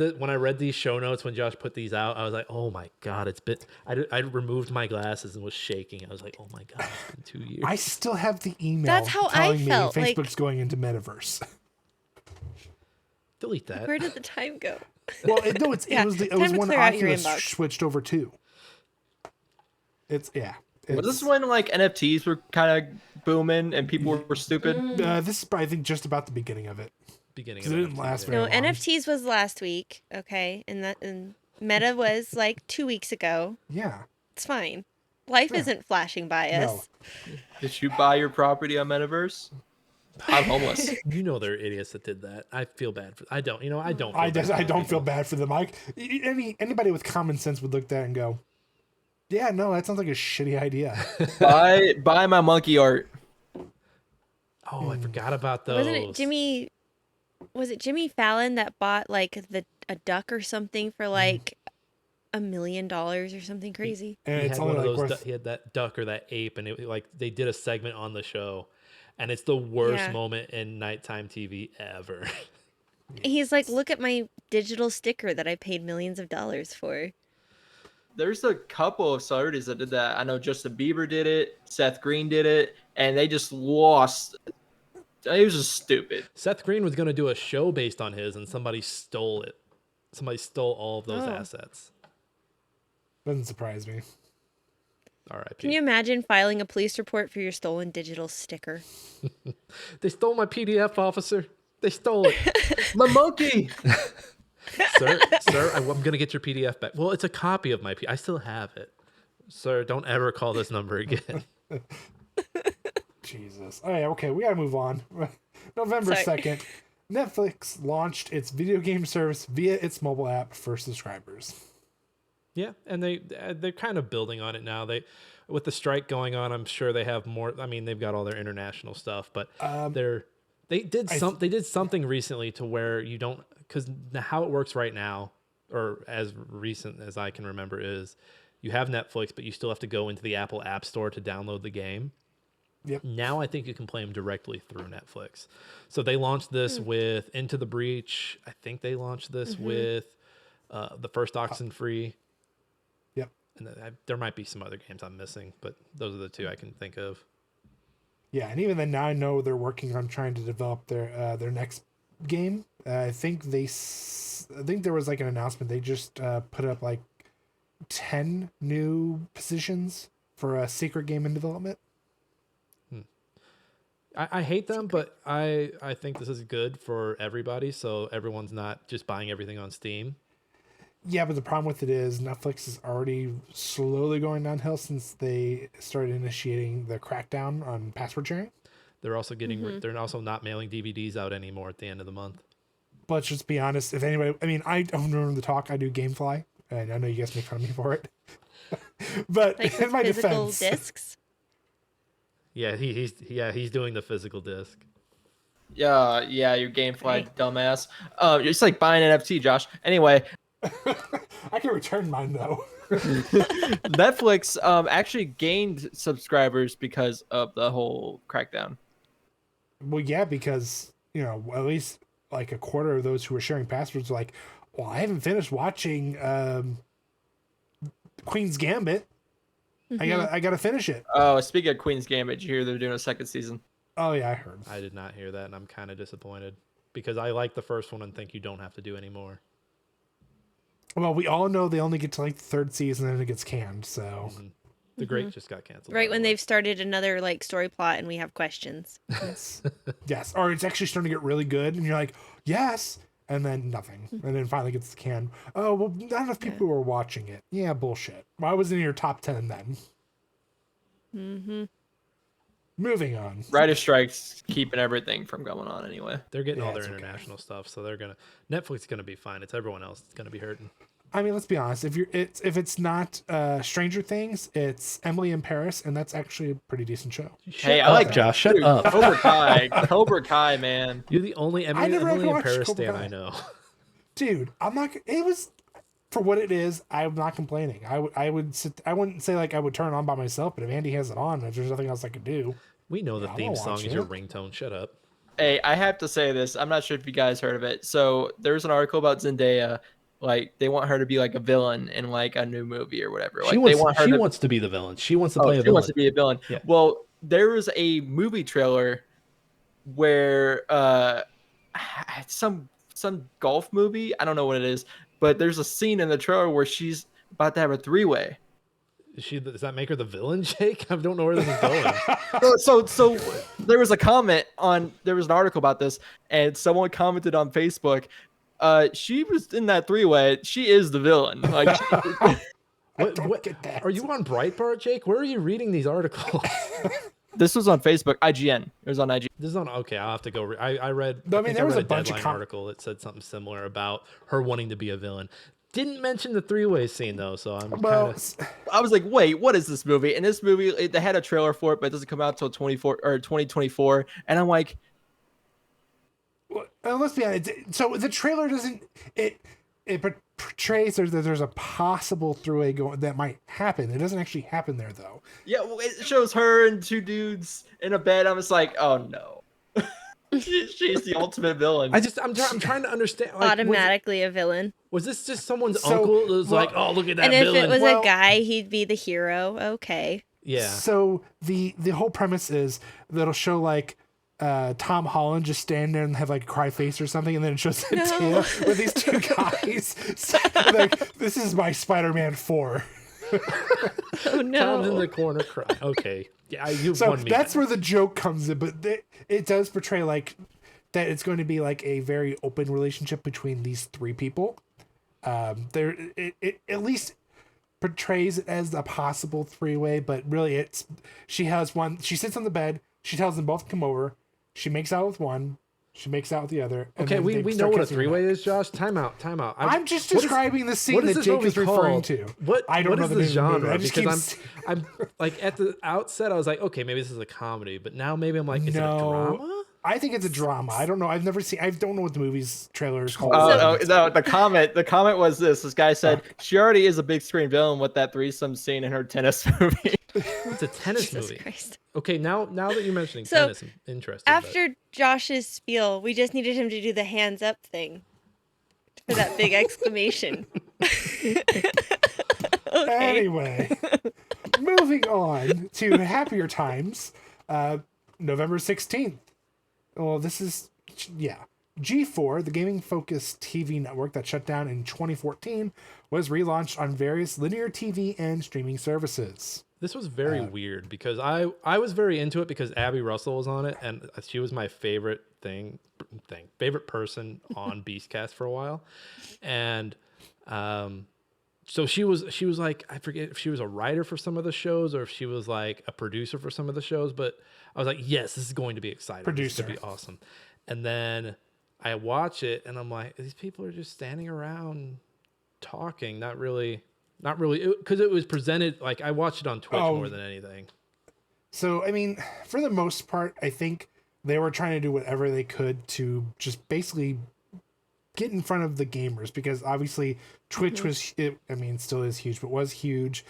these show notes when Josh put these out, I was like, oh my God, it's been I removed my glasses and was shaking. I was like, oh my God, it's been 2 years. I still have the email That's how I telling felt, me like- Facebook's going into metaverse. Delete that. Where did the time go? Well, it was Yeah, it time was to when clear out your Oculus inbox. switched over to. It's Was this when like NFTs were kind of booming and people were stupid? This is probably, I think, just about the beginning of it. Beginning 'Cause of it didn't NFT, last yeah. very No, long. NFTs was last week. Okay, and Meta was like 2 weeks ago. Yeah. It's fine. Life isn't flashing by us. No. Did you buy your property on Metaverse? I'm homeless. You know there are idiots that did that. I feel bad for. I don't. You know, I don't. Feel I bad for don't people. feel bad for them. Anybody with common sense would look at that and go, "Yeah, no, that sounds like a shitty idea." buy my monkey art. Oh, I forgot about those. Wasn't it Jimmy? Was it Jimmy Fallon that bought like a duck or something for like $1 million or something crazy? And He it's had only one of like those. worth, He had that duck or that ape, and it like they did a segment on the show, and it's the worst Yeah. moment in nighttime TV ever. He's like, look at my digital sticker that I paid millions of dollars for. There's a couple of celebrities that did that. I know Justin Bieber did it, Seth Green did it, and they just lost. It was just stupid. Seth Green was going to do a show based on his, and somebody stole it. Somebody stole all of those Oh. assets. doesn't surprise me. R.I.P. Can you imagine filing a police report for your stolen digital sticker? They stole my PDF, officer. They stole it. My monkey. sir, I'm going to get your PDF back. Well, it's a copy of my I still have it. Sir, don't ever call this number again. Jesus. Oh yeah, okay, we gotta move on. November Sorry. 2nd, Netflix launched its video game service via its mobile app for subscribers. Yeah, and they're kind of building on it now. With the strike going on, I'm sure they have more. I mean, they've got all their international stuff, but they did something recently to where you don't, because how it works right now, or as recent as I can remember, is you have Netflix, but you still have to go into the Apple App Store to download the game. Yep. Now I think you can play them directly through Netflix. So they launched this with Into the Breach. I think they launched this with the first Oxenfree. Yep. And there might be some other games I'm missing, but those are the two I can think of. Yeah, and even then, now I know they're working on trying to develop their next game. I think there was like an announcement. They just put up like 10 new positions for a secret game in development. I hate them, but I think this is good for everybody, so everyone's not just buying everything on Steam. Yeah, but the problem with it is Netflix is already slowly going downhill since they started initiating the crackdown on password sharing. They're also getting they're also not mailing DVDs out anymore at the end of the month. But let's just be honest, if anybody, I mean, I don't remember the talk. I do GameFly, and I know you guys make fun of me for it. But Like in my physical defense, discs. Yeah, he's doing the physical disc. Yeah, your GameFly Right. dumbass. It's like buying an NFT, Josh. Anyway, I can return mine though. Netflix actually gained subscribers because of the whole crackdown. Well, yeah, because at least like a quarter of those who were sharing passwords were like, well, I haven't finished watching Queen's Gambit. I gotta finish it. Oh, speaking of Queen's Gambit, did you hear they're doing a second season? Oh yeah, I heard. I did not hear that, and I'm kind of disappointed because I like the first one and think you don't have to do any more. Well, we all know they only get to like the third season and it gets canned. So The Great just got canceled. Right by when the way. they've started another like story plot and we have questions. yes, or it's actually starting to get really good, and you're like, yes, and then nothing, and then finally gets canned. Oh well, not enough people were watching it. Yeah, bullshit. Why was it in your top 10 then? Moving on. Writer strikes keeping everything from going on anyway. They're getting all Yeah, their it's okay. international stuff, so Netflix is gonna be fine. It's everyone else that's gonna be hurting. I mean, let's be honest. If it's not Stranger Things, it's Emily in Paris, and that's actually a pretty decent show. Hey, I like Josh. Shut Dude, up. Cobra Kai, man. You're the only never Emily actually in watched Paris Cobra stan Kai. I know. Dude, I'm not. It was for what it is. I'm not complaining. I wouldn't say like I would turn it on by myself, but if Andy has it on, if there's nothing else I could do, We know the Yeah, theme I'll song watch is your it. ringtone. Shut up. Hey, I have to say this. I'm not sure if you guys heard of it. So there's an article about Zendaya. Like they want her to be like a villain in like a new movie or whatever. Like She they want her to wants to be the villain. She wants to Oh, play a she villain. wants to be a villain. Yeah. Well, there was a movie trailer where some golf movie. I don't know what it is, but there's a scene in the trailer where she's about to have a three-way. Does that make her the villain, Jake? I don't know where this is going. So there was there was an article about this, and someone commented on Facebook. She was in that three-way. She is the villain. Like, What get that. Are you on Breitbart, Jake? Where are you reading these articles? this was on Facebook, IGN. It was on IGN. This is on. Okay, I'll have to go. I read. No, I mean, think there was read a bunch of Deadline article that said something similar about her wanting to be a villain. Didn't mention the three-way scene though, so I'm Well, kind of. I was like, wait, what is this movie? And this movie, they had a trailer for it, but it doesn't come out till 2024. And I'm like, let's be honest. So the trailer doesn't it portrays there's a possible throughway going that might happen. It doesn't actually happen there though. yeah, well, it shows her and two dudes in a bed. I'm just like, oh no. She's the ultimate villain. I'm trying to understand. Like, Automatically a villain. Was this just someone's So, uncle that was well- like, oh, look at that And if villain? it was Well- a guy, he'd be the hero. Okay. Yeah. So the whole premise is that it'll show like Tom Holland just stand there and have like a cry face or something, and then it shows Zendaya with these two guys. So, like, this is my Spider-Man 4. Oh Tom's in no. the corner crying. Okay. Yeah, you've So won me. that's where the joke comes in, but it does portray like that it's going to be like a very open relationship between these three people. It at least portrays it as a possible three-way, but really she sits on the bed, she tells them both to come over, she makes out with one, she makes out with the other. And Okay, then we they know start what a kissing three-way back. is, Josh. Time out. I'm just what is- describing the scene what is that this Jake movie is referring called? to. What I don't what know is the the name of the genre? movie. I just Because keep I'm like at the outset I was like, okay, maybe this is a comedy, but now maybe I'm like, is it a No. drama? I think it's a drama. I don't know. I've never seen. I don't know what the movie's trailer is called. No, the comment was this guy said she already is a big screen villain with that threesome scene in her tennis movie. It's a tennis Jesus movie. Christ. Okay, now that you're mentioning So, tennis, I'm interested. After Josh's spiel, we just needed him to do the hands up thing for that big exclamation. Okay. Anyway, moving on to happier times. November 16th. Well, this is, G4, the gaming-focused TV network that shut down in 2014, was relaunched on various linear TV and streaming services. This was very weird because I was very into it because Abby Russell was on it, and she was my favorite favorite person on Beastcast for a while. And so she was like, I forget if she was a writer for some of the shows or if she was like a producer for some of the shows, but I was like, yes, this is going to be exciting. Producer. This is going to be awesome. And then I watch it and I'm like, these people are just standing around talking, not really, because it was presented, like I watched it on Twitch more than anything. So, I mean, for the most part, I think they were trying to do whatever they could to just basically get in front of the gamers, because obviously Twitch still is huge, but was huge.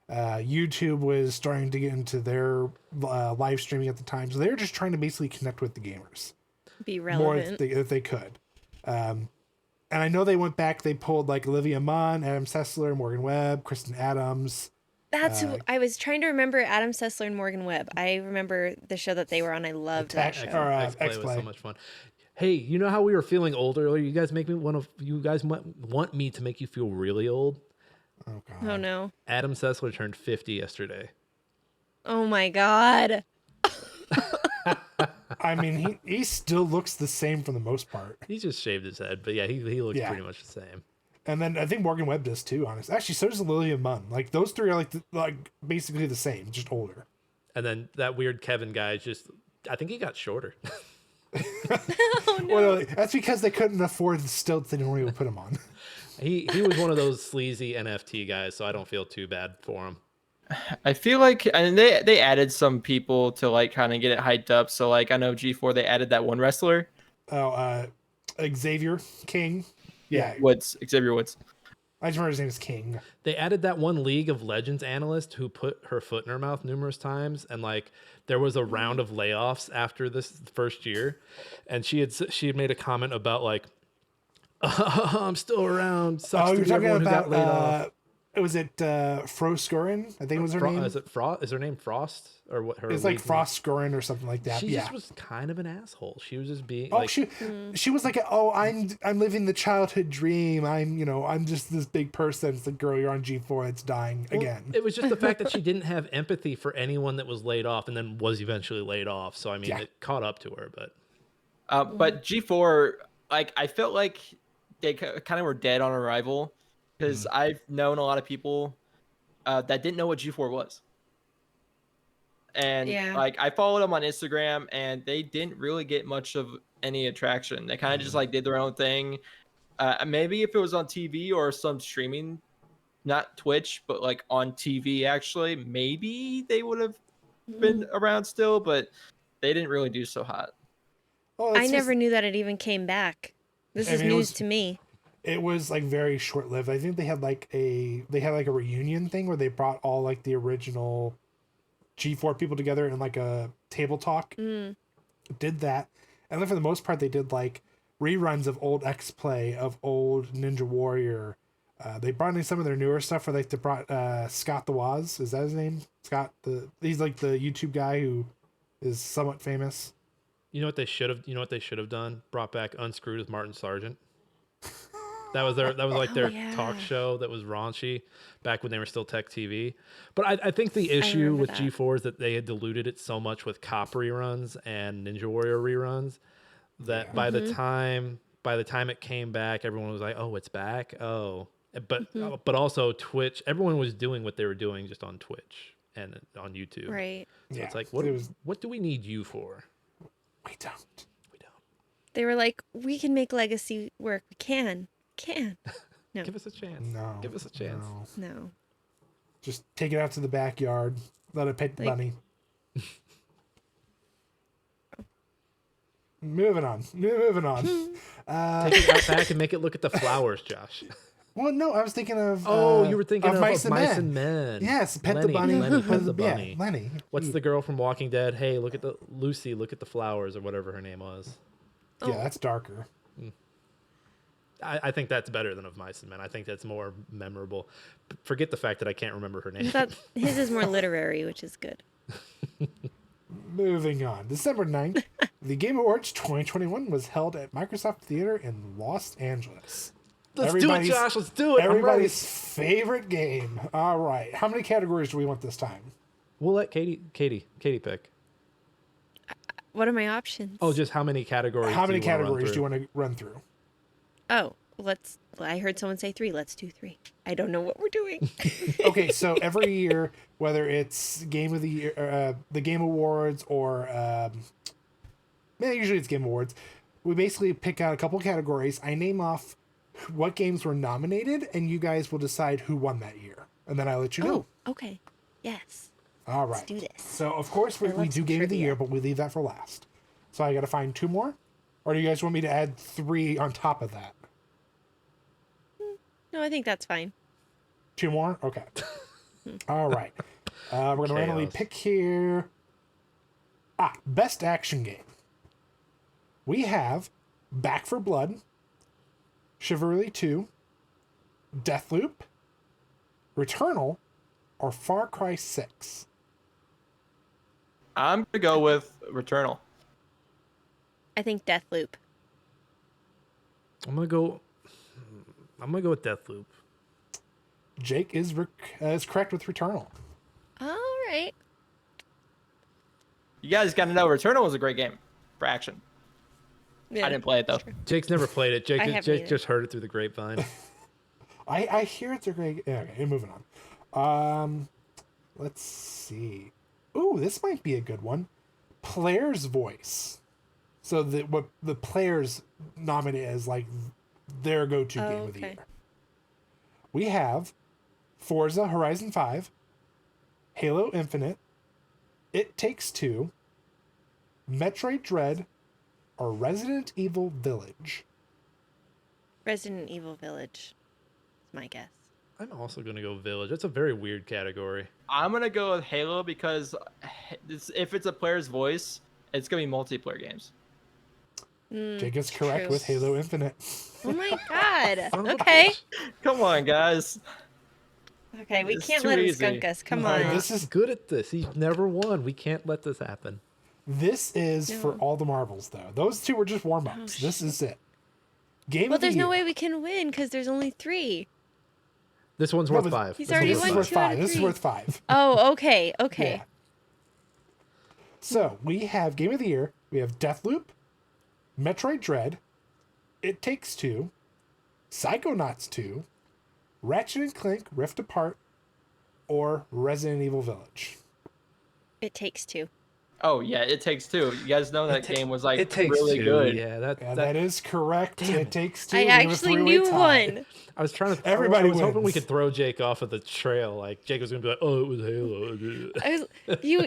YouTube was starting to get into their live streaming at the time. So they were just trying to basically connect with the gamers. Be relevant. More if they could. And I know they went back, they pulled like Olivia Munn, Adam Sessler, Morgan Webb, Kristen Adams. That's who I was trying to remember. Adam Sessler and Morgan Webb. I remember the show that they were on. I loved that show. X-Play was so much fun. Hey, you know how we were feeling old earlier? You guys want me to make you feel really old? Oh God. Oh no. Adam Sessler turned 50 yesterday. Oh my God. I mean, he still looks the same for the most part. He just shaved his head, but yeah, he looks pretty much the same. And then I think Morgan Webb does too, honestly. Actually, so does Olivia Munn. Like those three are like basically the same, just older. And then that weird Kevin guy I think he got shorter. Oh no. Well, that's because they couldn't afford the stilts they normally would put him on. He was one of those sleazy NFT guys, so I don't feel too bad for him. I feel like, and they added some people to like kind of get it hyped up. So like I know G4 they added that one wrestler. Xavier King. Yeah, Xavier Woods. I just remember his name is King. They added that one League of Legends analyst who put her foot in her mouth numerous times, and like there was a round of layoffs after this first year, and she had made a comment about like, I'm still around. Sucks to you're be talking everyone who got laid about off. was it Froscorin? I think was her name. Is it Frost? Is her name Frost or what? Her It's like lead name? Froscorin or something like that. She yeah. just was kind of an asshole. She was just being. Oh, like, she was like, I'm living the childhood dream. I'm just this big person. It's like, girl, you're on G4. It's dying again. It was just the fact that she didn't have empathy for anyone that was laid off and then was eventually laid off. So I mean, it caught up to her. But G4, like I felt like they kind of were dead on arrival, because I've known a lot of people that didn't know what G4 was. And like I followed them on Instagram and they didn't really get much of any attraction. They kind of just like did their own thing. Maybe if it was on TV or some streaming, not Twitch, but like on TV actually, maybe they would have been around still, but they didn't really do so hot. I never knew that it even came back. This is news to me. It was like very short lived. I think they had like a reunion thing where they brought all like the original G4 people together in like a table talk. Did that, and then for the most part they did like reruns of old X-Play, of old Ninja Warrior. They brought in some of their newer stuff. Where like they brought Scott the Woz. Is that his name? Scott he's like the YouTube guy who is somewhat famous. You know what they should have done? Brought back Unscrewed with Martin Sargent. That was their talk show that was raunchy back when they were still Tech TV. But I think the issue with G4 is that they had diluted it so much with Cop reruns and Ninja Warrior reruns that by the time it came back, everyone was like, "Oh, it's back." Oh, but also Twitch. Everyone was doing what they were doing just on Twitch and on YouTube. Right. So it's like, what do we need you for? We don't. They were like, we can make legacy work. We can. No. Give us a chance. No. Give us a chance. No. Just take it out to the backyard. Let it pay the money. Moving on. Take it out back and make it look at the flowers, Josh. Well, no, I was thinking of. You were thinking of Mice and Men. Yes, Pet Lenny, the Bunny. Lenny, Pet the Bunny. Yeah, Lenny. What's the girl from Walking Dead? Hey, look at Lucy, look at the flowers, or whatever her name was. Yeah, that's darker. I think that's better than of Mice and Men. I think that's more memorable. Forget the fact that I can't remember her name. His is more literary, which is good. Moving on. December 9th, the Game Awards 2021 was held at Microsoft Theater in Los Angeles. Let's do it, Josh. Let's do it. Everybody's favorite game. All right. How many categories do we want this time? We'll let Katie pick. What are my options? Oh, just how many categories? How many categories do you want to run through? Oh, I heard someone say 3. Let's do 3. I don't know what we're doing. Okay, so every year, whether it's Game of the Year, the Game Awards, or usually it's Game Awards, we basically pick out a couple categories. I name off what games were nominated, and you guys will decide who won that year, and then I let you know. Oh, okay. Yes. All right. Let's do this. So of course we love do some Game of the trivia. Year, but we leave that for last. So I got to find 2 more, or do you guys want me to add 3 on top of that? No, I think that's fine. 2 more? Okay. All right. We're going to randomly pick here. Best action game. We have Back for Blood, Chivalry 2, Deathloop, Returnal, or Far Cry 6. I'm gonna go with Returnal. I think Deathloop. I'm gonna go with Deathloop. Jake is correct with Returnal. All right. You guys got to know Returnal was a great game for action. Yeah. I didn't play it though. Jake's never played it. I haven't Jake either. just heard it through the grapevine. I hear it's a great. Yeah, okay, moving on. Let's see. Ooh, this might be a good one. Player's voice. So what the players nominate as like their go-to game of the okay. year. We have Forza Horizon 5, Halo Infinite, It Takes Two, Metroid Dread, or Resident Evil Village. Resident Evil Village is my guess. I'm also gonna go Village. That's a very weird category. I'm gonna go with Halo because if it's a player's voice, it's gonna be multiplayer games. Jake is correct true. with Halo Infinite. Oh my god. Son of a Okay. bitch. Come on, guys. Okay, we It's can't too let him easy. skunk us. Come All right, on. this is He's good at this. He's never won. We can't let this happen. for No. all the marbles though. Those 2 were just warm-ups. This is it. Game Well, of the there's no year. way we can win because there's only 3. This one's No, worth but 5. He's This already one's This is won worth 2 out 5. of This is 3. worth 5. Oh, okay. Okay. Yeah. So we have Game of the Year. We have Deathloop, Metroid Dread, It Takes Two, Psychonauts 2, Ratchet and Clank Rift Apart, or Resident Evil Village. It Takes 2. Oh yeah, It Takes Two. You guys know that game was like It takes really 2. good. Yeah, That is correct. Damn It it. Takes Two. I We have a actually three-way knew tie. one. I was trying to. Everybody I was hoping we wins. could throw Jake off of the trail. Like Jake was gonna be like, "Oh, it was Halo."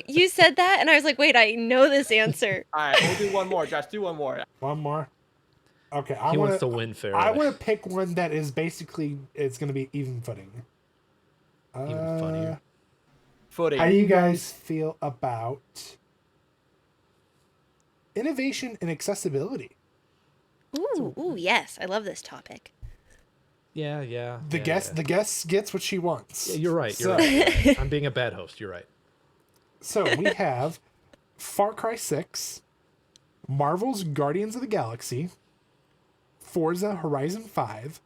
You said that, and I was like, wait, I know this answer. All right, we'll do one more. Josh, do one more. One more. Okay, He wants to win fairly. I want to pick one that is basically it's going to be even footing. Even funnier. Footing. How do you guys feel about innovation and accessibility? Ooh, yes. I love this topic. Yeah. The guest gets what she wants. Yeah, you're right. So- Right. I'm being a bad host. You're right. So we have Far Cry 6, Marvel's Guardians of the Galaxy, Forza Horizon 5,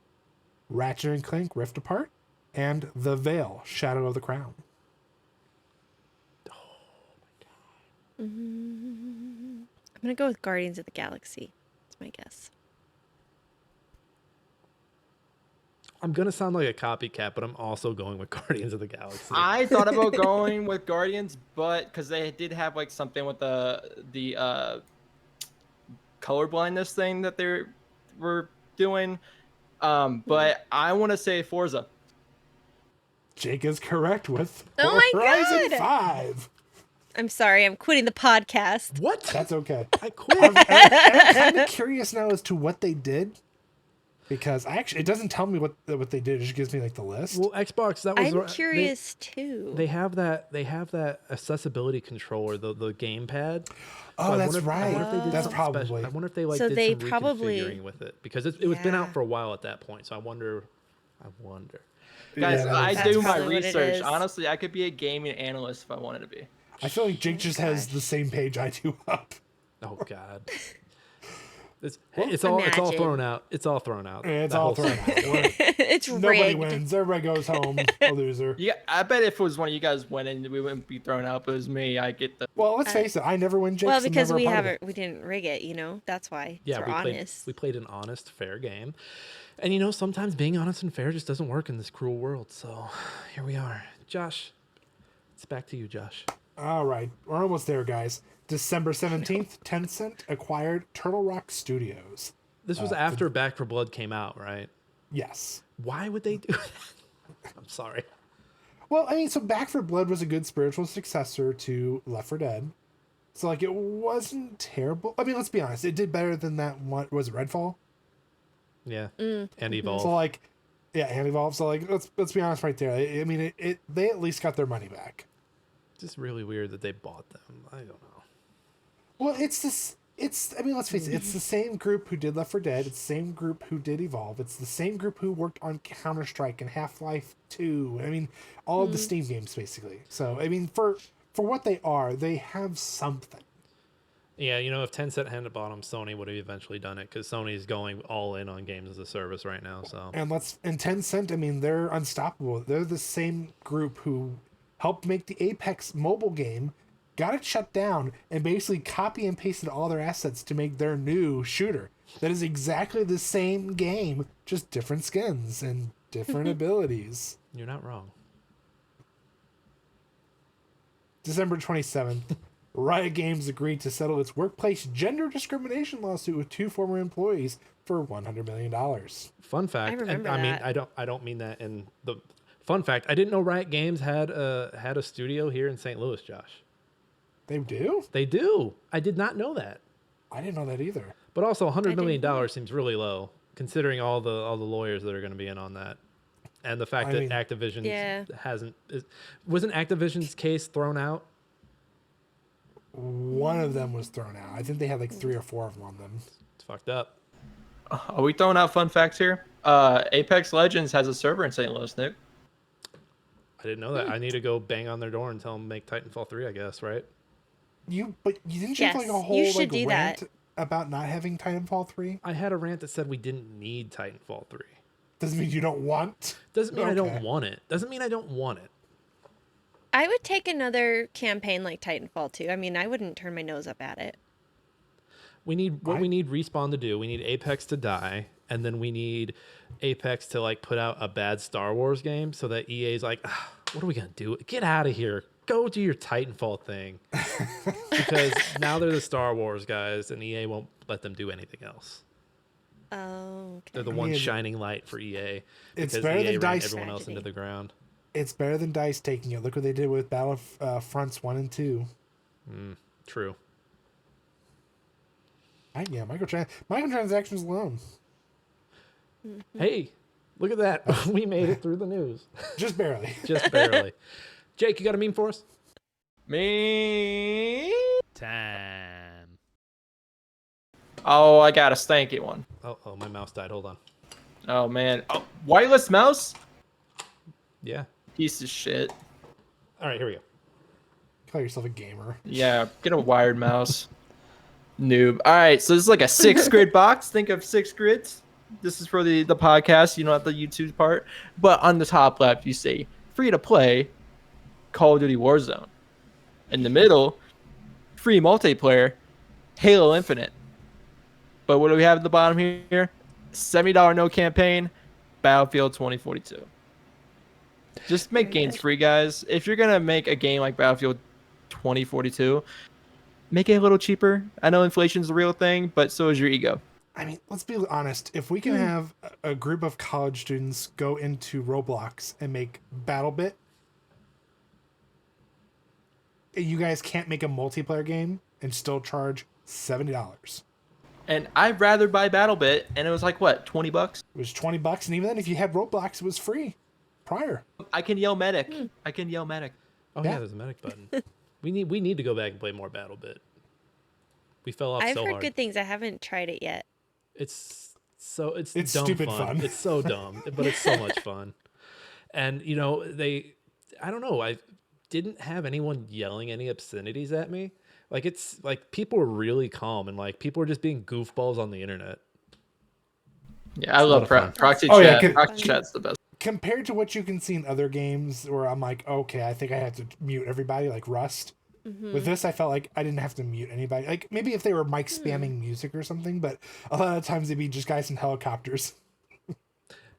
Ratchet and Clank Rift Apart, and The Veil, Shadow of the Crown. I'm going to go with Guardians of the Galaxy. That's my guess. I'm gonna sound like a copycat, but I'm also going with Guardians of the Galaxy. I thought about going with Guardians, but because they did have like something with the color blindness thing that they were doing. But I want to say Forza. Jake is correct with Oh my Horizon God! 5. I'm sorry, I'm quitting the podcast. What? That's okay. I quit. I'm kind of curious now as to what they did, because it doesn't tell me what they did. It just gives me like the list. Well, Xbox, that was I'm curious too. They have that accessibility controller, the gamepad. Oh, that's I right. wonder if they did That's something probably. special. I wonder if they So did they some probably- reconfiguring with it, because it was been out Yeah. for a while at that point. So I wonder. Guys, Yeah, I That's do my probably what it research. is. Honestly, I could be a gaming analyst if I wanted to be. I feel like Jake just has the same page I do up. Oh God. It's all Imagine. thrown out. It's all thrown out. It's That all whole thrown out. It's Nobody rigged. wins. Everybody goes home a loser. Yeah, I bet if it was one of you guys winning, we wouldn't be thrown out. But it was me. I get the. Well, let's face it. I never win. Jake's Well, because never a we part of haven't, we didn't rig it, you know. That's why. Yeah, we're honest. we played an honest, fair game, and sometimes being honest and fair just doesn't work in this cruel world. So here we are, Josh. It's back to you, Josh. All right, we're almost there, guys. December 17th, Tencent acquired Turtle Rock Studios. This was after Back 4 Blood came out, right? Yes. Why would they do that? I'm sorry. Well, I mean, so Back 4 Blood was a good spiritual successor to Left 4 Dead. So, like, it wasn't terrible. I mean, let's be honest. It did better than that one. Was it Redfall? Yeah, and Evolve. So, like, yeah, and Evolve. So, like, let's be honest right there. I mean, they at least got their money back. Just really weird that they bought them. I don't know. Well, I mean, let's face it. It's the same group who did Left 4 Dead. It's the same group who did Evolve. It's the same group who worked on Counter-Strike and Half-Life 2. I mean, all of the Steam games, basically. So, I mean, for what they are, they have something. Yeah, if Tencent hadn't bought them, Sony would have eventually done it, because Sony's going all in on games as a service right now. So And Tencent, I mean, they're unstoppable. They're the same group who helped make the Apex mobile game, got it shut down, and basically copy and pasted all their assets to make their new shooter. That is exactly the same game, just different skins and different abilities. you're not wrong. December 27th, Riot Games agreed to settle its workplace gender discrimination lawsuit with 2 former employees for $100 million. Fun fact. I remember I mean, that. I don't mean that in the fun fact. I didn't know Riot Games had a studio here in St. Louis, Josh. They do? They do. I did not know that. I didn't know that either. But also, $100 didn't million seems really low, considering all the lawyers that are going to be in on that, and the fact I that mean- Activision Yeah. wasn't Activision's case thrown out. One of them was thrown out. I think they had like 3 or 4 of them on them. It's fucked up. Are we throwing out fun facts here? Apex Legends has a server in St. Louis, Nick. I didn't know that. I need to go bang on their door and tell them to make Titanfall 3, I guess, right? But you didn't you have like a Yes, whole you should like do rant that. about not having Titanfall 3? I had a rant that said we didn't need Titanfall 3. Doesn't mean you don't want. Doesn't mean I Okay. don't want it. Doesn't mean I don't want it. I would take another campaign like Titanfall 2. I mean, I wouldn't turn my nose up at it. We need we need Respawn to do. We need Apex to die, and then we need Apex to like put out a bad Star Wars game so that EA's like, what are we gonna do? Get out of here. Go do your Titanfall thing. Because now they're the Star Wars guys, and EA won't let them do anything else. Oh, okay. They're the I one mean, shining light for EA. it's Because better EA than ran DICE. everyone else into Tragedy. the ground. It's better than DICE taking it. Look what they did with Battlefronts 1 and 2. True. Microtransactions alone. Hey, look at that. We made it through the news. Just barely. Just barely. Jake, you got a meme for us? Me? Time. Oh, I got a stanky one. Oh, my mouse died. Hold on. Oh, man. Oh, wireless mouse? Yeah. Piece of shit. All right, here we go. Call yourself a gamer. Yeah, get a wired mouse. Noob. All right, so this is like a 6th grid box. Think of 6 grids. This is for the podcast, you know, not the YouTube part. But on the top left, you say free to play Call of Duty Warzone. In the middle, free multiplayer Halo Infinite. But what do we have at the bottom here? $70 no campaign Battlefield 2042. Just make games free, guys. If you're gonna make a game like Battlefield 2042, make it a little cheaper. I know inflation's a real thing, but so is your ego. I mean, let's be honest. If we can have a group of college students go into Roblox and make BattleBit, you guys can't make a multiplayer game and still charge $70. And I'd rather buy BattleBit, and it was like what, $20? It was $20, and even then, if you had Roblox, it was free prior. I can yell medic. I can yell medic. Oh yeah, there's a medic button. we need to go back and play more BattleBit. We fell off I've so heard hard. good things. I haven't tried it yet. It's It's dumb stupid fun. It's so dumb, but it's so much fun. And you know, I don't know, I didn't have anyone yelling any obscenities at me. Like it's like people are really calm and like people are just being goofballs on the internet. Yeah, I love lot of fun. proxy Oh, yeah, chat. Proxy chat's the best. Compared to what you can see in other games where I'm like, okay, I think I have to mute everybody, like Rust. With this, I felt like I didn't have to mute anybody. Like maybe if they were mic spamming music or something, but a lot of times they'd be just guys in helicopters.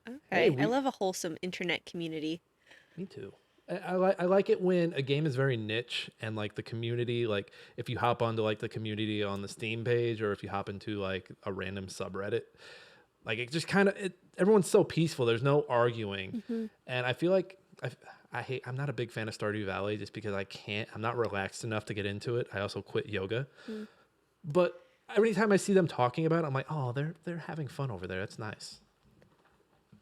Okay. I love a wholesome internet community. Me too. I like it when a game is very niche and like the community, like if you hop onto like the community on the Steam page or if you hop into like a random subreddit, like it just kind of everyone's so peaceful. There's no arguing, and I feel like I'm not a big fan of Stardew Valley just because I'm not relaxed enough to get into it. I also quit yoga, but every time I see them talking about it, I'm like, oh, they're having fun over there. That's nice.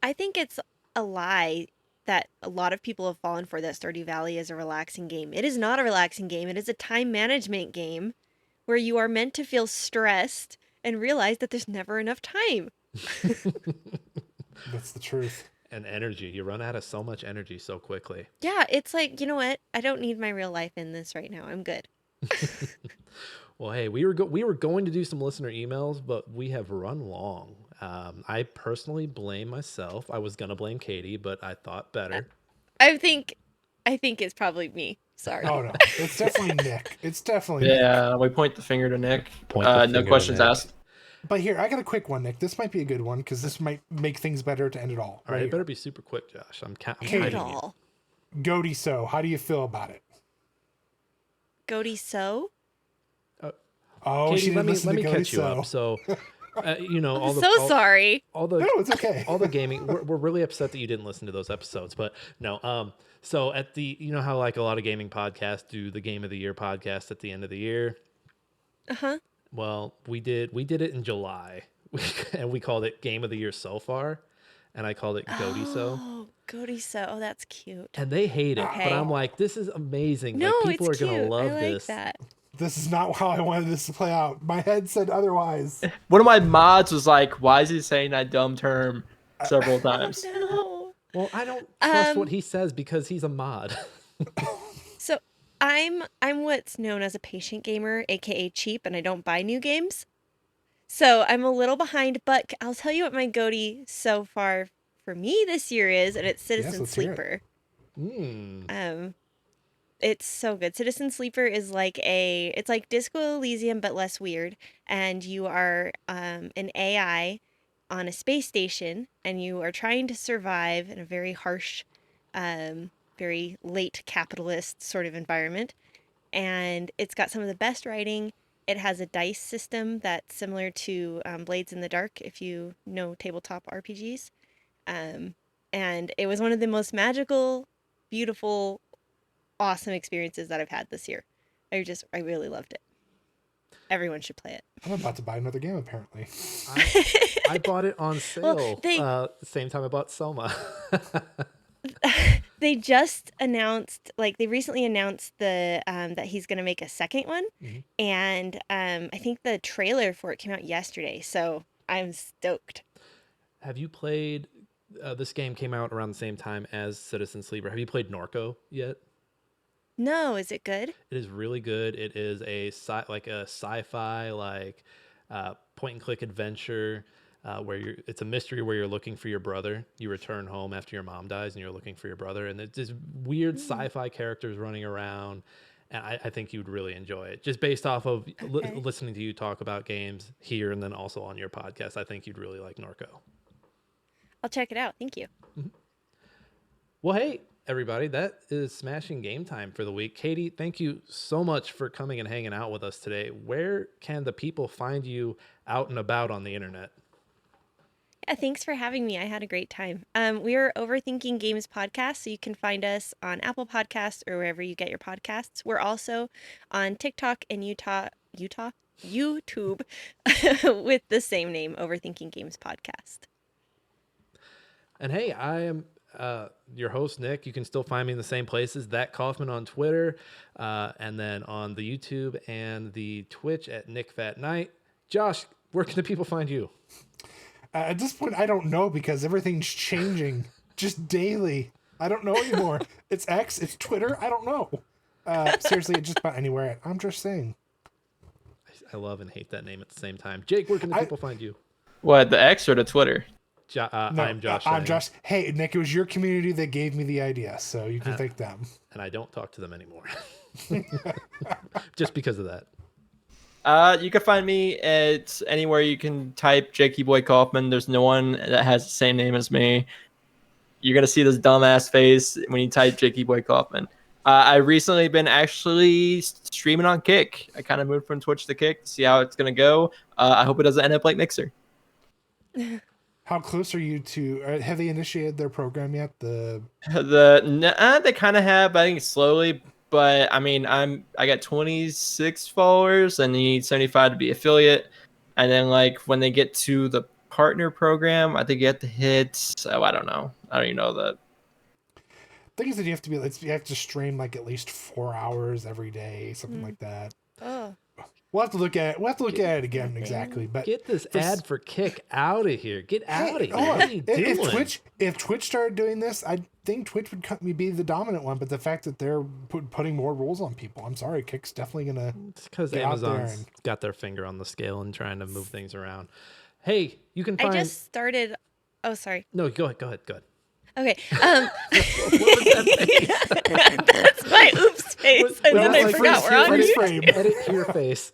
I think it's a lie that a lot of people have fallen for, that Stardew Valley is a relaxing game. It is not a relaxing game. It is a time management game where you are meant to feel stressed and realize that there's never enough time. That's the truth. And energy. You run out of so much energy so quickly. Yeah, it's like, you know what? I don't need my real life in this right now. I'm good. Well, hey, we were going to do some listener emails, but we have run long. I personally blame myself. I was gonna blame Katie, but I thought better. I think it's probably me. Sorry. Oh no, it's definitely Nick. It's definitely Nick. Yeah, we point the finger to Nick. Point the finger No to questions Nick. asked. But here, I got a quick one, Nick. This might be a good one because this might make things better to end it all. All right, it here. better be super quick, Josh. I'm Not counting at you. all. Goaty So, how do you feel about it? Goaty So? Oh, Katie, she didn't listen let to me Goaty catch you So. up. So, you know, I'm so sorry. all the No, it's okay. all the gaming. We're really upset that you didn't listen to those episodes, but no. So at the, you know how like a lot of gaming podcasts do the Game of the Year podcast at the end of the year. Uh-huh. Well, we did it in July, and we called it Game of the Year so far, and I called it Goaty So. Oh, Goaty So. Oh, that's cute. And they hate it, Okay. but I'm like, this is amazing. No, like, people it's are cute. gonna love I like this. that. This is not how I wanted this to play out. My head said otherwise. One of my mods was like, "Why is he saying that dumb term several times?" No. Well, I don't trust what he says because he's a mod. So I'm what's known as a patient gamer, aka cheap, and I don't buy new games. So I'm a little behind, but I'll tell you what my goatee so far for me this year is, and it's Citizen let's hear it. Sleeper. Mm. It's so good. Citizen Sleeper is it's like Disco Elysium but less weird, and you are an AI on a space station, and you are trying to survive in a very harsh, very late capitalist sort of environment. And it's got some of the best writing. It has a dice system that's similar to Blades in the Dark, if you know tabletop RPGs. And it was one of the most magical, beautiful, awesome experiences that I've had this year. I really loved it. Everyone should play it. I'm about to buy another game, apparently. I bought it on sale. Well, same time I bought Soma. They just announced, they recently announced that he's going to make a second one. And I think the trailer for it came out yesterday, so I'm stoked. Have you played? This game came out around the same time as Citizen Sleeper. Have you played Norco yet? No, is it good? It is really good. It is a sci-fi point and click adventure where it's a mystery where you're looking for your brother. You return home after your mom dies and you're looking for your brother, and it's just weird sci-fi characters running around. And I think you would really enjoy it, just based off of listening to you talk about games here and then also on your podcast. I think you'd really like Norco. I'll check it out. Thank you. Well, hey, everybody, that is Smashing Game Time for the week. Katie, thank you so much for coming and hanging out with us today. Where can the people find you out and about on the internet? Yeah, thanks for having me. I had a great time. We are Overthinking Games Podcast, so you can find us on Apple Podcasts or wherever you get your podcasts. We're also on TikTok and YouTube with the same name, Overthinking Games Podcast. And hey, I am your host, Nick. You can still find me in the same places, That Kaufman on Twitter, and then on the YouTube and the Twitch at Nick Fat Night. Josh, where can the people find you? At this point, I don't know because everything's changing just daily. I don't know anymore. It's X, it's Twitter. I don't know. Seriously, just about anywhere. I'm just saying. I love and hate that name at the same time. Jake, where can the people find you? What, the X or the Twitter? No, I'm Josh. I'm Josh. Hey, Nick, it was your community that gave me the idea, so you can thank them. And I don't talk to them anymore. Just because of that. You can find me at anywhere you can type Jakey Boy Kaufman. There's no one that has the same name as me. You're going to see this dumbass face when you type Jakey Boy Kaufman. I recently been actually streaming on Kick. I kind of moved from Twitch to Kick to see how it's going to go. I hope it doesn't end up like Mixer. How close are you to? Have they initiated their program yet? They kind of have, I think slowly. But I mean, I got 26 followers, and you need 75 to be affiliate. And then like when they get to the partner program, I think you have to hit. Oh, I don't know. I don't even know that. Thing is that you have to stream like at least 4 hours every day, something like that. Oh. We'll have to look at it again exactly. But get this ad for Kick out of here. Get out of here. What are you doing? If Twitch started doing this, I think Twitch would be the dominant one. But the fact that they're putting more rules on people, I'm sorry, Kick's definitely gonna. It's because Amazon's got their finger on the scale and trying to move things around. Hey, you can find. I just started. Oh, sorry. No, go ahead. Okay. What was that? That's my oops face. And then I forgot we're on frame. Edit your face.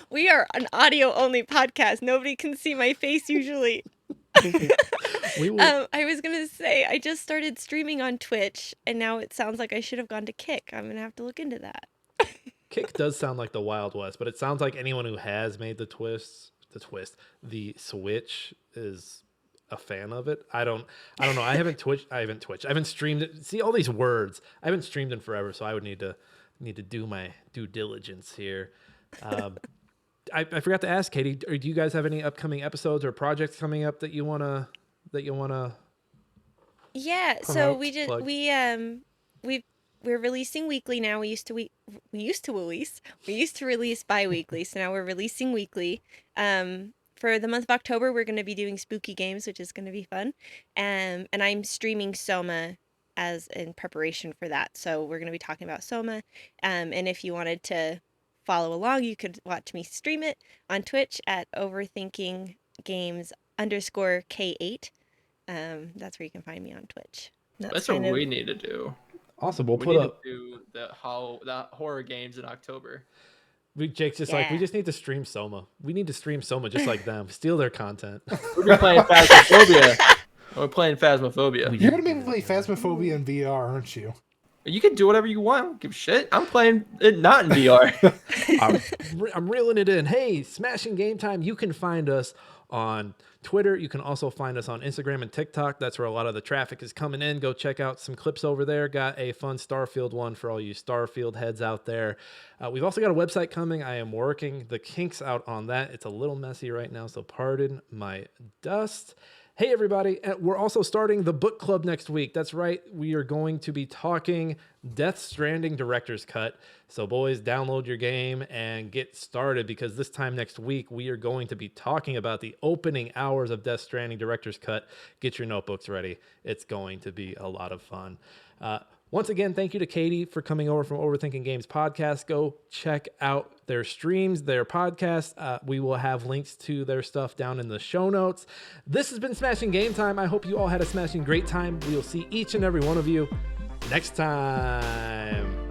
We are an audio only podcast. Nobody can see my face usually. I was going to say, I just started streaming on Twitch, and now it sounds like I should have gone to Kick. I'm going to have to look into that. Kick does sound like the Wild West, but it sounds like anyone who has made the switch is a fan of it. I don't know. I haven't streamed it. See all these words. I haven't streamed in forever, so I would need to do my due diligence here. I forgot to ask, Katie, do you guys have any upcoming episodes or projects coming up that you wanna Yeah, promote, so plug? we're releasing weekly now. We used to release bi-weekly, so now we're releasing weekly. For the month of October, we're going to be doing spooky games, which is going to be fun. And I'm streaming Soma as in preparation for that. So we're going to be talking about Soma. And if you wanted to follow along, you could watch me stream it on Twitch at Overthinking Games _K8. That's where you can find me on Twitch. That's what we need to do. Awesome. We'll we put need up. to do the horror games in October. Jake's just like, we just need to stream Soma. We need to stream Soma just like them. Steal their content. We're playing Phasmophobia. We're playing Phasmophobia. You're gonna be able to play Phasmophobia in VR, aren't you? You can do whatever you want. I don't give a shit. I'm playing it not in VR. I'm reeling it in. Hey, Smashing Game Time. You can find us on Twitter. You can also find us on Instagram and TikTok. That's where a lot of the traffic is coming in. Go check out some clips over there. Got a fun Starfield one for all you Starfield heads out there. We've also got a website coming. I am working the kinks out on that. It's a little messy right now, so pardon my dust. Hey, everybody. We're also starting the book club next week. That's right. We are going to be talking Death Stranding Director's Cut. So, boys, download your game and get started because this time next week, we are going to be talking about the opening hours of Death Stranding Director's Cut. Get your notebooks ready. It's going to be a lot of fun. Once again, thank you to Katie for coming over from Overthinking Games Podcast. Go check out their streams, their podcasts. We will have links to their stuff down in the show notes. This has been Smashing Game Time. I hope you all had a smashing great time. We will see each and every one of you next time.